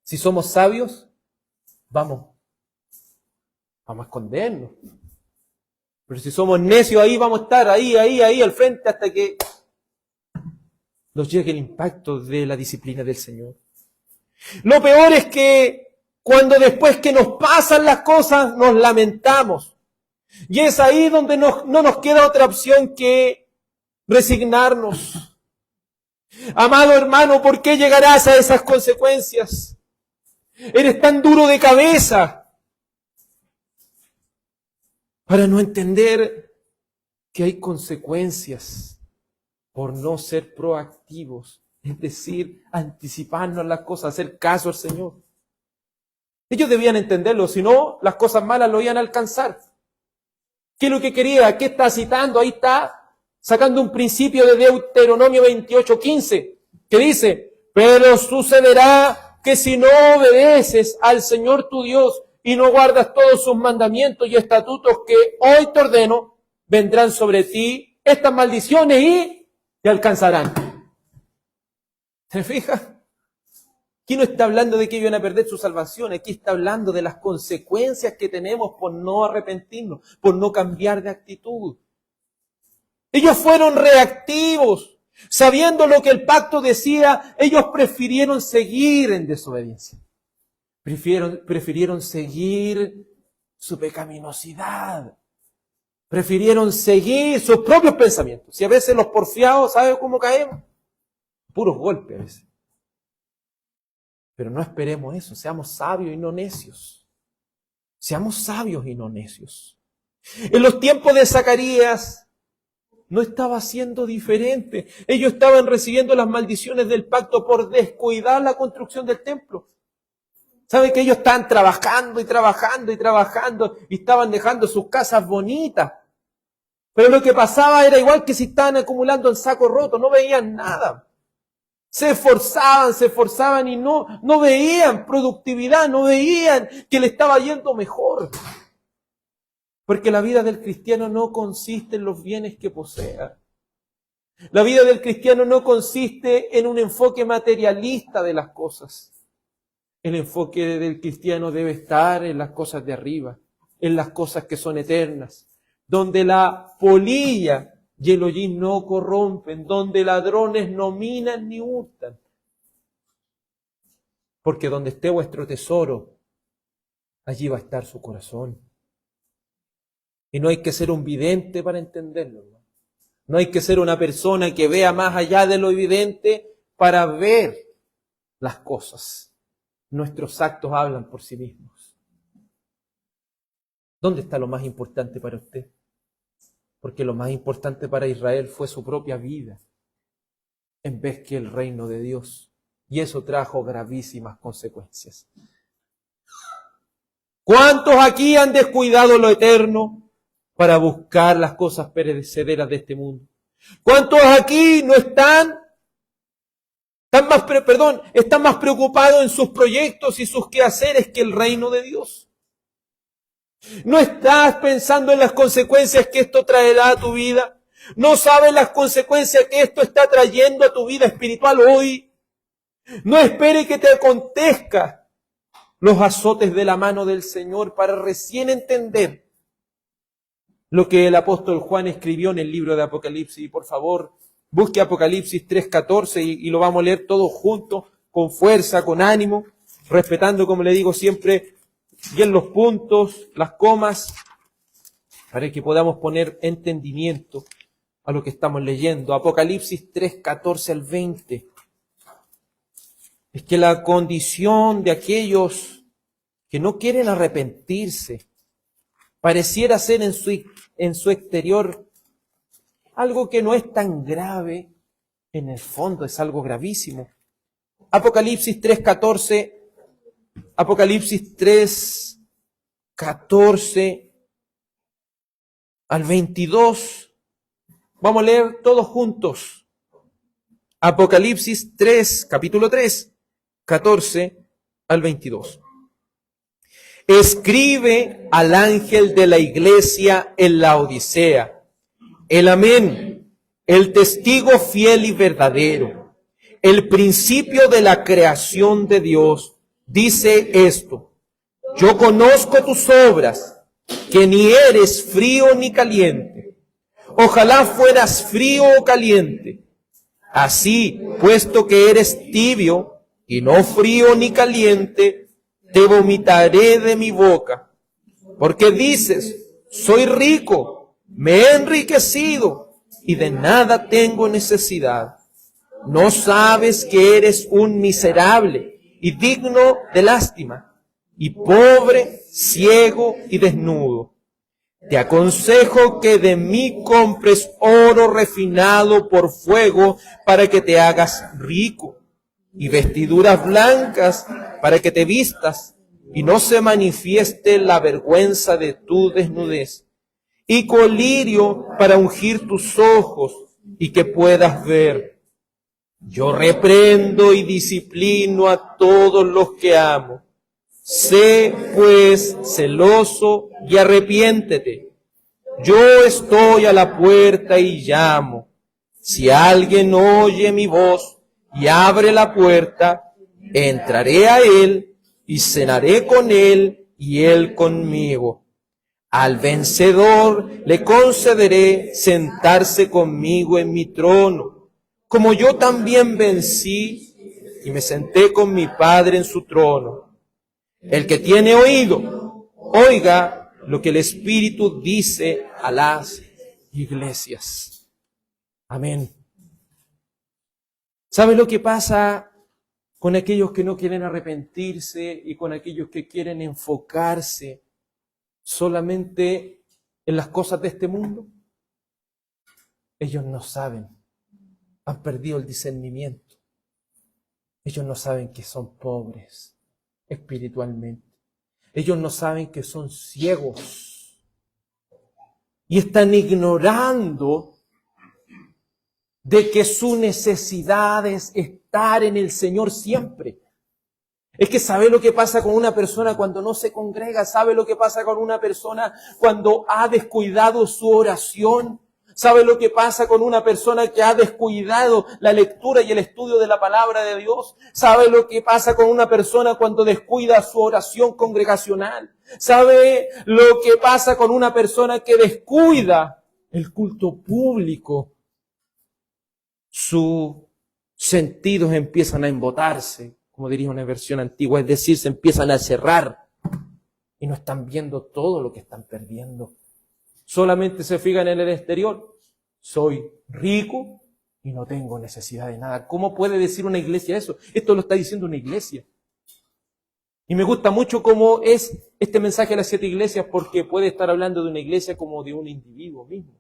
Si somos sabios, vamos a escondernos. Pero si somos necios, ahí vamos a estar, ahí, al frente, hasta que nos llegue el impacto de la disciplina del Señor. Lo peor es que cuando después que nos pasan las cosas, nos lamentamos. Y es ahí donde no nos queda otra opción que resignarnos. Amado hermano, ¿por qué llegarás a esas consecuencias? Eres tan duro de cabeza para no entender que hay consecuencias por no ser proactivos, es decir, anticiparnos a las cosas, hacer caso al Señor. Ellos debían entenderlo, si no, las cosas malas lo iban a alcanzar. ¿Qué es lo que quería? ¿Qué está citando? Ahí está sacando un principio de Deuteronomio 28:15, que dice: pero sucederá que si no obedeces al Señor tu Dios y no guardas todos sus mandamientos y estatutos que hoy te ordeno, vendrán sobre ti estas maldiciones y te alcanzarán. ¿Se fija? Aquí no está hablando de que iban a perder su salvación, aquí está hablando de las consecuencias que tenemos por no arrepentirnos, por no cambiar de actitud. Ellos fueron reactivos, sabiendo lo que el pacto decía, ellos prefirieron seguir en desobediencia. Prefirieron seguir su pecaminosidad. Prefirieron seguir sus propios pensamientos. Y a veces los porfiados, ¿sabe cómo caemos? Puros golpes a veces. Pero no esperemos eso, seamos sabios y no necios. Seamos sabios y no necios. En los tiempos de Zacarías no estaba siendo diferente. Ellos estaban recibiendo las maldiciones del pacto por descuidar la construcción del templo. ¿Saben que ellos estaban trabajando y trabajando y trabajando y estaban dejando sus casas bonitas? Pero lo que pasaba era igual que si estaban acumulando en saco roto, no veían nada. Se esforzaban y no veían productividad, no veían que le estaba yendo mejor. Porque la vida del cristiano no consiste en los bienes que posea. La vida del cristiano no consiste en un enfoque materialista de las cosas. El enfoque del cristiano debe estar en las cosas de arriba, en las cosas que son eternas, donde la polilla y el hollín no corrompen, donde ladrones no minan ni hurtan. Porque donde esté vuestro tesoro, allí va a estar su corazón. Y no hay que ser un vidente para entenderlo. No hay que ser una persona que vea más allá de lo evidente para ver las cosas. Nuestros actos hablan por sí mismos. ¿Dónde está lo más importante para usted? Porque lo más importante para Israel fue su propia vida, en vez que el reino de Dios. Y eso trajo gravísimas consecuencias. ¿Cuántos aquí han descuidado lo eterno para buscar las cosas perecederas de este mundo? ¿Cuántos aquí no están más preocupados en sus proyectos y sus quehaceres que el reino de Dios? ¿No estás pensando en las consecuencias que esto traerá a tu vida? ¿No sabes las consecuencias que esto está trayendo a tu vida espiritual hoy? No espere que te acontezca los azotes de la mano del Señor para recién entender lo que el apóstol Juan escribió en el libro de Apocalipsis. Y por favor, busque Apocalipsis 3:14 y lo vamos a leer todos juntos, con fuerza, con ánimo, respetando, como le digo siempre, bien los puntos, las comas, para que podamos poner entendimiento a lo que estamos leyendo. Apocalipsis 3:14 al 20. Es que la condición de aquellos que no quieren arrepentirse pareciera ser en su exterior algo que no es tan grave, en el fondo es algo gravísimo. Apocalipsis 3:14. Apocalipsis 3:14 al 22. Vamos a leer todos juntos. Apocalipsis 3, capítulo 3, 14 al 22. Escribe al ángel de la iglesia en la Odisea, el Amén, el testigo fiel y verdadero, el principio de la creación de Dios, dice esto: yo conozco tus obras, que ni eres frío ni caliente. Ojalá fueras frío o caliente. Así, puesto que eres tibio y no frío ni caliente, te vomitaré de mi boca. Porque dices, soy rico, me he enriquecido y de nada tengo necesidad. No sabes que eres un miserable, y digno de lástima, y pobre, ciego y desnudo. Te aconsejo que de mí compres oro refinado por fuego para que te hagas rico, y vestiduras blancas para que te vistas, y no se manifieste la vergüenza de tu desnudez, y colirio para ungir tus ojos, y que puedas ver. Yo reprendo y disciplino a todos los que amo. Sé, pues, celoso y arrepiéntete. Yo estoy a la puerta y llamo. Si alguien oye mi voz y abre la puerta, entraré a él y cenaré con él y él conmigo. Al vencedor le concederé sentarse conmigo en mi trono, como yo también vencí y me senté con mi Padre en su trono. El que tiene oído, oiga lo que el Espíritu dice a las iglesias. Amén. ¿Sabe lo que pasa con aquellos que no quieren arrepentirse y con aquellos que quieren enfocarse solamente en las cosas de este mundo? Ellos no saben, han perdido el discernimiento. Ellos no saben que son pobres espiritualmente. Ellos no saben que son ciegos y están ignorando de que su necesidad es estar en el Señor siempre. Es que sabe lo que pasa con una persona cuando no se congrega, sabe lo que pasa con una persona cuando ha descuidado su oración, sabe lo que pasa con una persona que ha descuidado la lectura y el estudio de la palabra de Dios, sabe lo que pasa con una persona cuando descuida su oración congregacional, sabe lo que pasa con una persona que descuida el culto público. Sus sentidos empiezan a embotarse, como diría una versión antigua, es decir, se empiezan a cerrar y no están viendo todo lo que están perdiendo. Solamente se fijan en el exterior. Soy rico y no tengo necesidad de nada. ¿Cómo puede decir una iglesia eso? Esto lo está diciendo una iglesia. Y me gusta mucho cómo es este mensaje a las 7 iglesias, porque puede estar hablando de una iglesia como de un individuo mismo.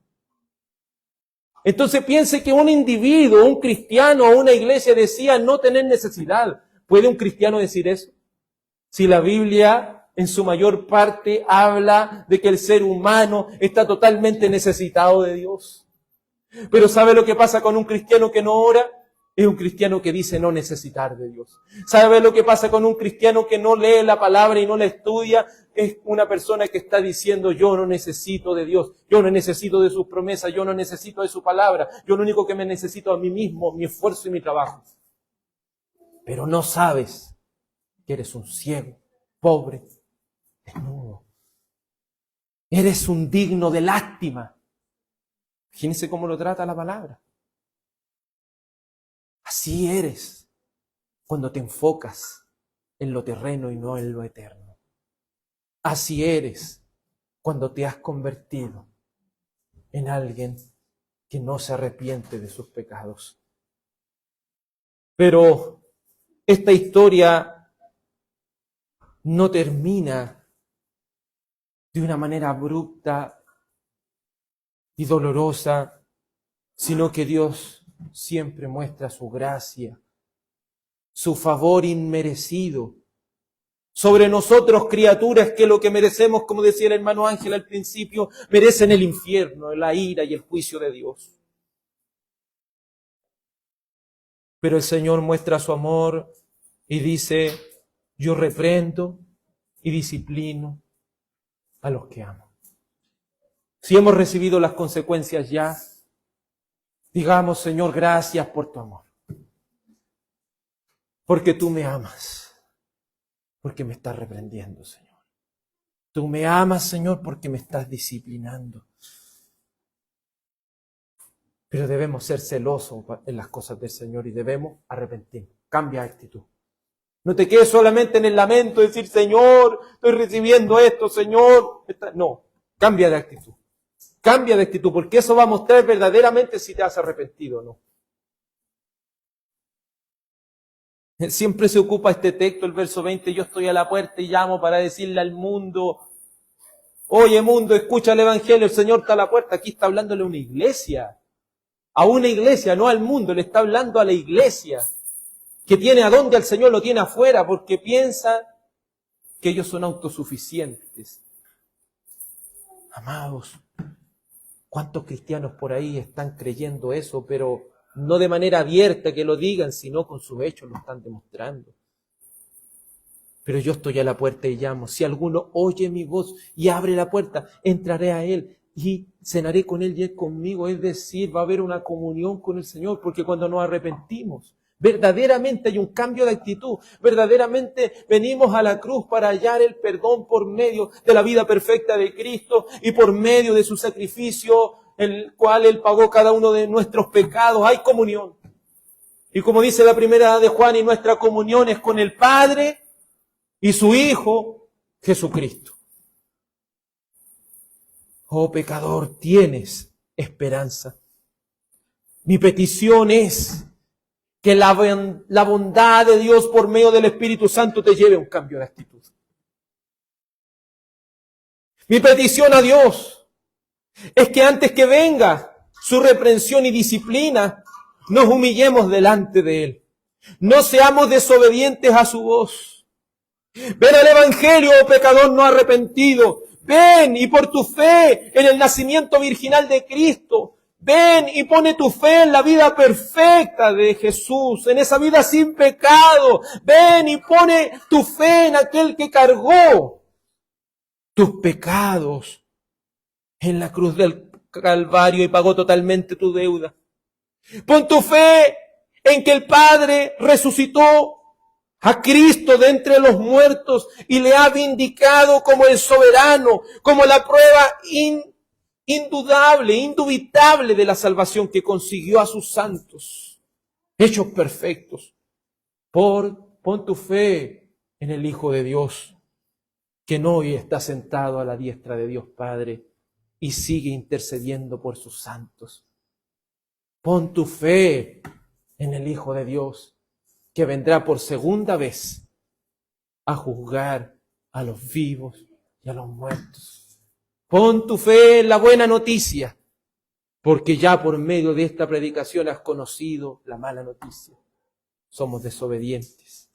Entonces piense que un individuo, un cristiano o una iglesia decía no tener necesidad. ¿Puede un cristiano decir eso? Si la Biblia en su mayor parte habla de que el ser humano está totalmente necesitado de Dios. Pero ¿sabe lo que pasa con un cristiano que no ora? Es un cristiano que dice no necesitar de Dios. ¿Sabe lo que pasa con un cristiano que no lee la palabra y no la estudia? Es una persona que está diciendo yo no necesito de Dios, yo no necesito de sus promesas, yo no necesito de su palabra, yo lo único que me necesito a mí mismo, mi esfuerzo y mi trabajo. Pero no sabes que eres un ciego, pobre, desnudo. Eres un digno de lástima. Imagínense cómo lo trata la palabra. Así eres cuando te enfocas en lo terreno y no en lo eterno. Así eres cuando te has convertido en alguien que no se arrepiente de sus pecados. Pero esta historia no termina de una manera abrupta y dolorosa, sino que Dios siempre muestra su gracia, su favor inmerecido sobre nosotros, criaturas que lo que merecemos, como decía el hermano Ángel al principio, merecen el infierno, la ira y el juicio de Dios. Pero el Señor muestra su amor y dice, yo reprendo y disciplino a los que amo. Si hemos recibido las consecuencias ya, digamos, Señor, gracias por tu amor. Porque tú me amas. Porque me estás reprendiendo, Señor. Tú me amas, Señor, porque me estás disciplinando. Pero debemos ser celosos en las cosas del Señor y debemos arrepentirnos. Cambia de actitud. No te quedes solamente en el lamento de decir, Señor, estoy recibiendo esto, Señor. No, cambia de actitud. Cambia de actitud, porque eso va a mostrar verdaderamente si te has arrepentido o no. Siempre se ocupa este texto, el verso 20, yo estoy a la puerta y llamo para decirle al mundo, oye mundo, escucha el Evangelio, el Señor está a la puerta. Aquí está hablándole a una iglesia, no al mundo, le está hablando a la iglesia, que tiene a dónde al Señor, lo tiene afuera, porque piensa que ellos son autosuficientes. Amados, ¿cuántos cristianos por ahí están creyendo eso, pero no de manera abierta que lo digan, sino con sus hechos lo están demostrando? Pero yo estoy a la puerta y llamo. Si alguno oye mi voz y abre la puerta, entraré a él y cenaré con él y él conmigo. Es decir, va a haber una comunión con el Señor, porque cuando nos arrepentimos, verdaderamente hay un cambio de actitud. Verdaderamente venimos a la cruz para hallar el perdón por medio de la vida perfecta de Cristo y por medio de su sacrificio, el cual Él pagó cada uno de nuestros pecados. Hay comunión. Y como dice la primera de Juan, y nuestra comunión es con el Padre y su Hijo, Jesucristo. Oh pecador, tienes esperanza. Mi petición es que la bondad de Dios por medio del Espíritu Santo te lleve a un cambio de actitud. Mi petición a Dios es que antes que venga su reprensión y disciplina, nos humillemos delante de Él. No seamos desobedientes a su voz. Ven al Evangelio, oh pecador no arrepentido. Ven y por tu fe en el nacimiento virginal de Cristo, ven y pone tu fe en la vida perfecta de Jesús, en esa vida sin pecado. Ven y pone tu fe en aquel que cargó tus pecados en la cruz del Calvario y pagó totalmente tu deuda. Pon tu fe en que el Padre resucitó a Cristo de entre los muertos y le ha vindicado como el soberano, como la prueba indudable, indubitable de la salvación que consiguió a sus santos, hechos perfectos. Pon tu fe en el Hijo de Dios, que hoy está sentado a la diestra de Dios Padre y sigue intercediendo por sus santos. Pon tu fe en el Hijo de Dios, que vendrá por segunda vez a juzgar a los vivos y a los muertos. Pon tu fe en la buena noticia, porque ya por medio de esta predicación has conocido la mala noticia. Somos desobedientes,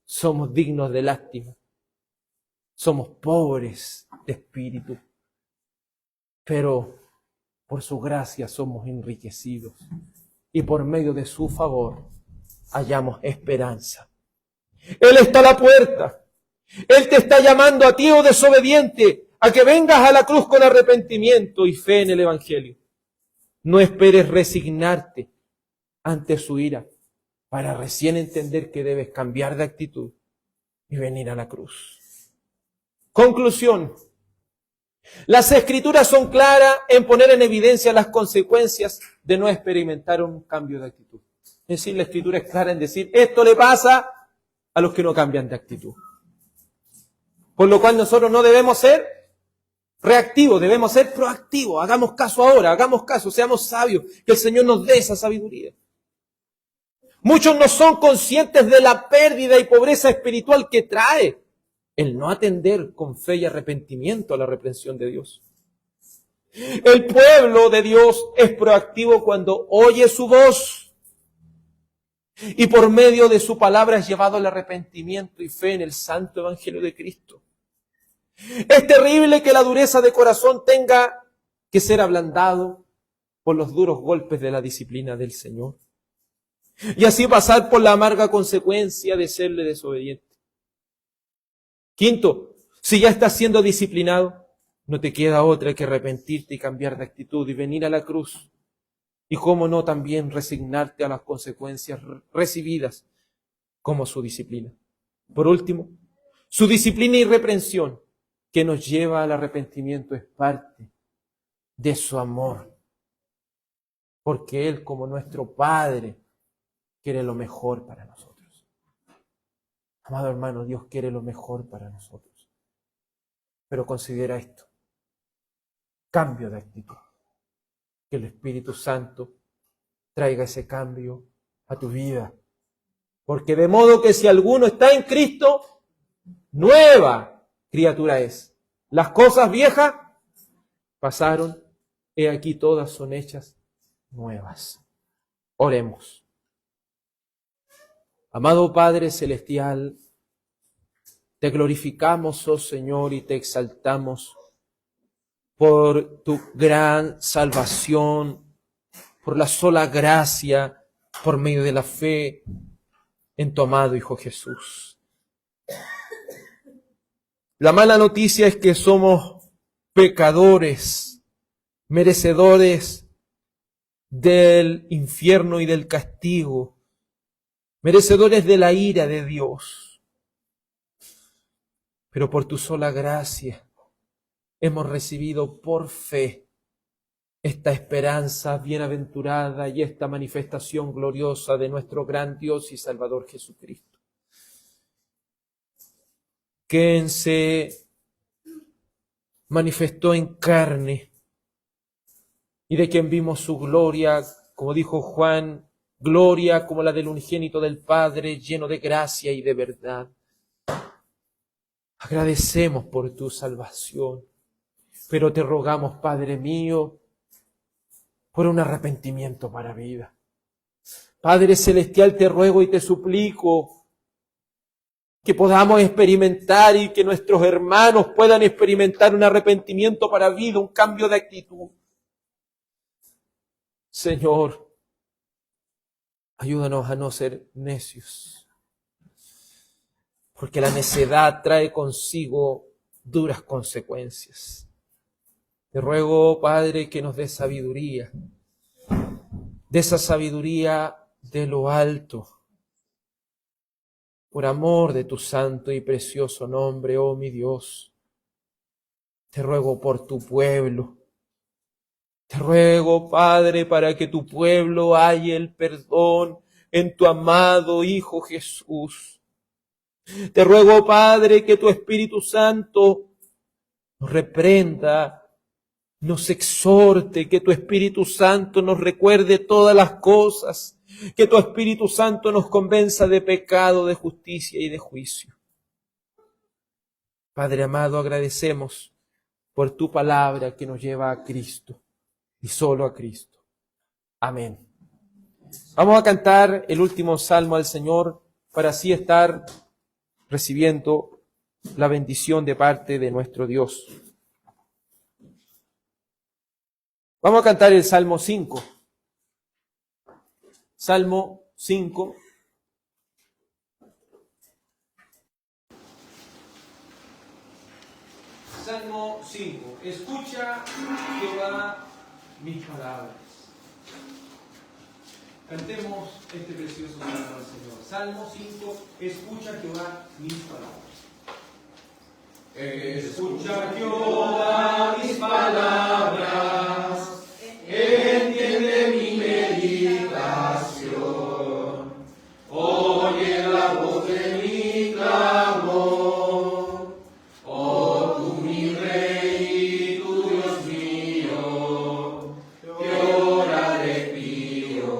somos dignos de lástima, somos pobres de espíritu, pero por su gracia somos enriquecidos y por medio de su favor hallamos esperanza. Él está a la puerta. Él te está llamando a ti, oh desobediente, a que vengas a la cruz con arrepentimiento y fe en el Evangelio. No esperes resignarte ante su ira para recién entender que debes cambiar de actitud y venir a la cruz. Conclusión. Las Escrituras son claras en poner en evidencia las consecuencias de no experimentar un cambio de actitud. Es decir, la Escritura es clara en decir, esto le pasa a los que no cambian de actitud. Por lo cual nosotros no debemos ser reactivos, debemos ser proactivos. Hagamos caso ahora, hagamos caso, seamos sabios, que el Señor nos dé esa sabiduría. Muchos no son conscientes de la pérdida y pobreza espiritual que trae el no atender con fe y arrepentimiento a la reprensión de Dios. El pueblo de Dios es proactivo cuando oye su voz y por medio de su palabra es llevado al arrepentimiento y fe en el santo evangelio de Cristo. Es terrible que la dureza de corazón tenga que ser ablandado por los duros golpes de la disciplina del Señor y así pasar por la amarga consecuencia de serle desobediente. Quinto, si ya estás siendo disciplinado, no te queda otra que arrepentirte y cambiar de actitud y venir a la cruz. Y cómo no también resignarte a las consecuencias recibidas como su disciplina. Por último, su disciplina y reprensión que nos lleva al arrepentimiento es parte de su amor. Porque Él, como nuestro Padre, quiere lo mejor para nosotros. Amado hermano, Dios quiere lo mejor para nosotros. Pero considera esto. Cambio de actitud. Que el Espíritu Santo traiga ese cambio a tu vida Porque de modo que si alguno está en Cristo, nueva criatura es. Las cosas viejas pasaron, he aquí todas son hechas nuevas. Oremos. Amado Padre Celestial, te glorificamos, oh Señor, y te exaltamos por tu gran salvación, por la sola gracia, por medio de la fe en tu amado Hijo Jesús. La mala noticia es que somos pecadores, merecedores del infierno y del castigo, merecedores de la ira de Dios. Pero por tu sola gracia hemos recibido por fe esta esperanza bienaventurada y esta manifestación gloriosa de nuestro gran Dios y Salvador Jesucristo, quien se manifestó en carne y de quien vimos su gloria, como dijo Juan, gloria como la del unigénito del Padre, lleno de gracia y de verdad. Agradecemos por tu salvación, pero te rogamos, Padre mío, por un arrepentimiento para vida. Padre Celestial, te ruego y te suplico que podamos experimentar y que nuestros hermanos puedan experimentar un arrepentimiento para vida, un cambio de actitud. Señor, ayúdanos a no ser necios, porque la necedad trae consigo duras consecuencias. Te ruego, Padre, que nos des sabiduría, de esa sabiduría de lo alto, por amor de tu santo y precioso nombre, oh mi Dios. Te ruego por tu pueblo. Te ruego, Padre, para que tu pueblo halle el perdón en tu amado Hijo Jesús. Te ruego, Padre, que tu Espíritu Santo nos reprenda, nos exhorte, que tu Espíritu Santo nos recuerde todas las cosas, que tu Espíritu Santo nos convenza de pecado, de justicia y de juicio. Padre amado, agradecemos por tu palabra que nos lleva a Cristo y solo a Cristo. Amén. Vamos a cantar el último salmo al Señor para así estar recibiendo la bendición de parte de nuestro Dios. Vamos a cantar el Salmo 5. Salmo 5. Salmo 5. Escucha, Jehová, mis palabras. Cantemos este precioso salmo al Señor. Salmo 5. Escucha, Jehová, mis palabras. Escucha, Jehová, mis palabras, entiende mi meditación, oye la voz de mi clamor, oh tú mi Rey y tu Dios mío, que ahora le pido,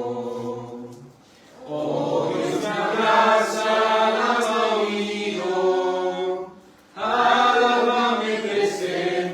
oh Dios me abraza al oído, alábame presente.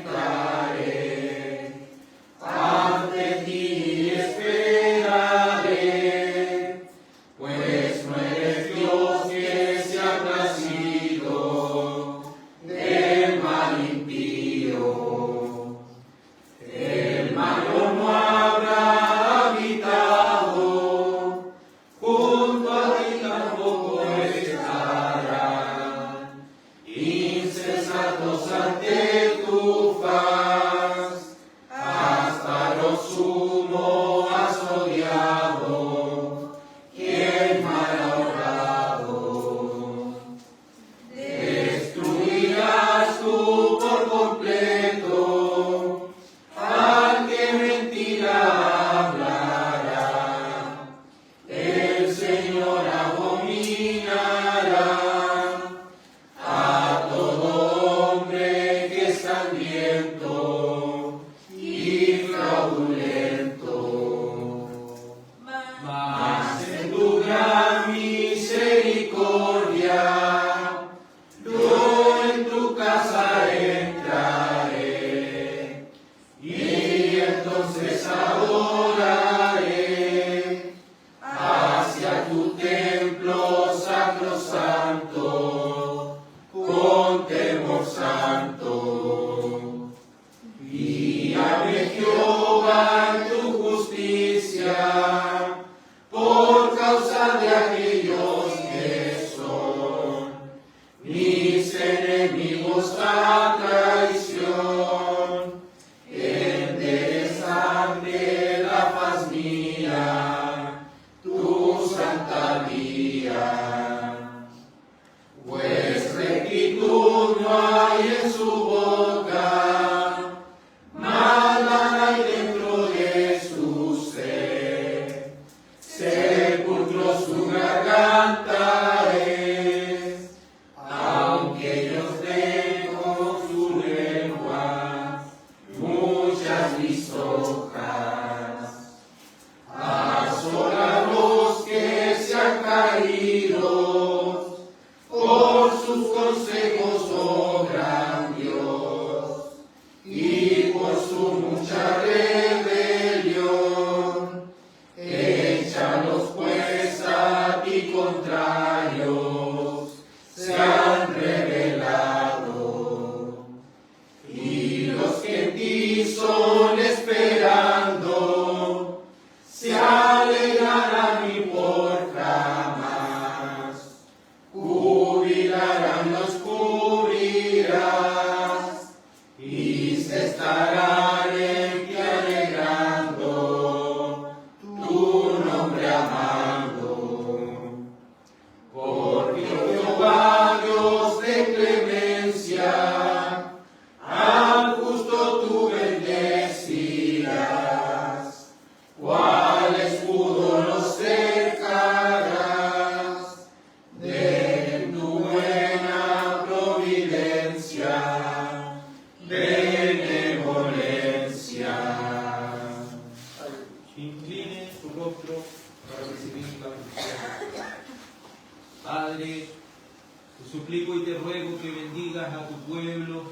suplico y te ruego que bendigas a tu pueblo.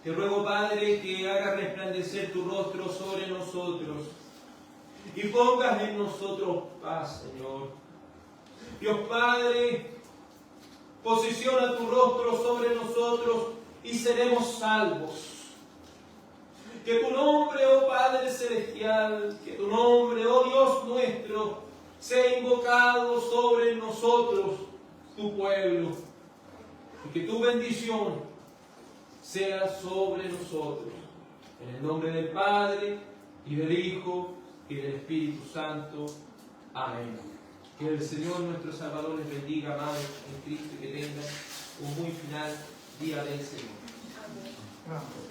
Te ruego, Padre, que hagas resplandecer tu rostro sobre nosotros y pongas en nosotros paz, Señor. Dios Padre, posiciona tu rostro sobre nosotros y seremos salvos. Que tu nombre, oh Padre Celestial, que tu nombre, oh Dios nuestro, sea invocado sobre nosotros, tu pueblo, y que tu bendición sea sobre nosotros. En el nombre del Padre, y del Hijo, y del Espíritu Santo. Amén. Que el Señor nuestro Salvador les bendiga, amados en Cristo, y que tengan un muy final día del Señor. Amén.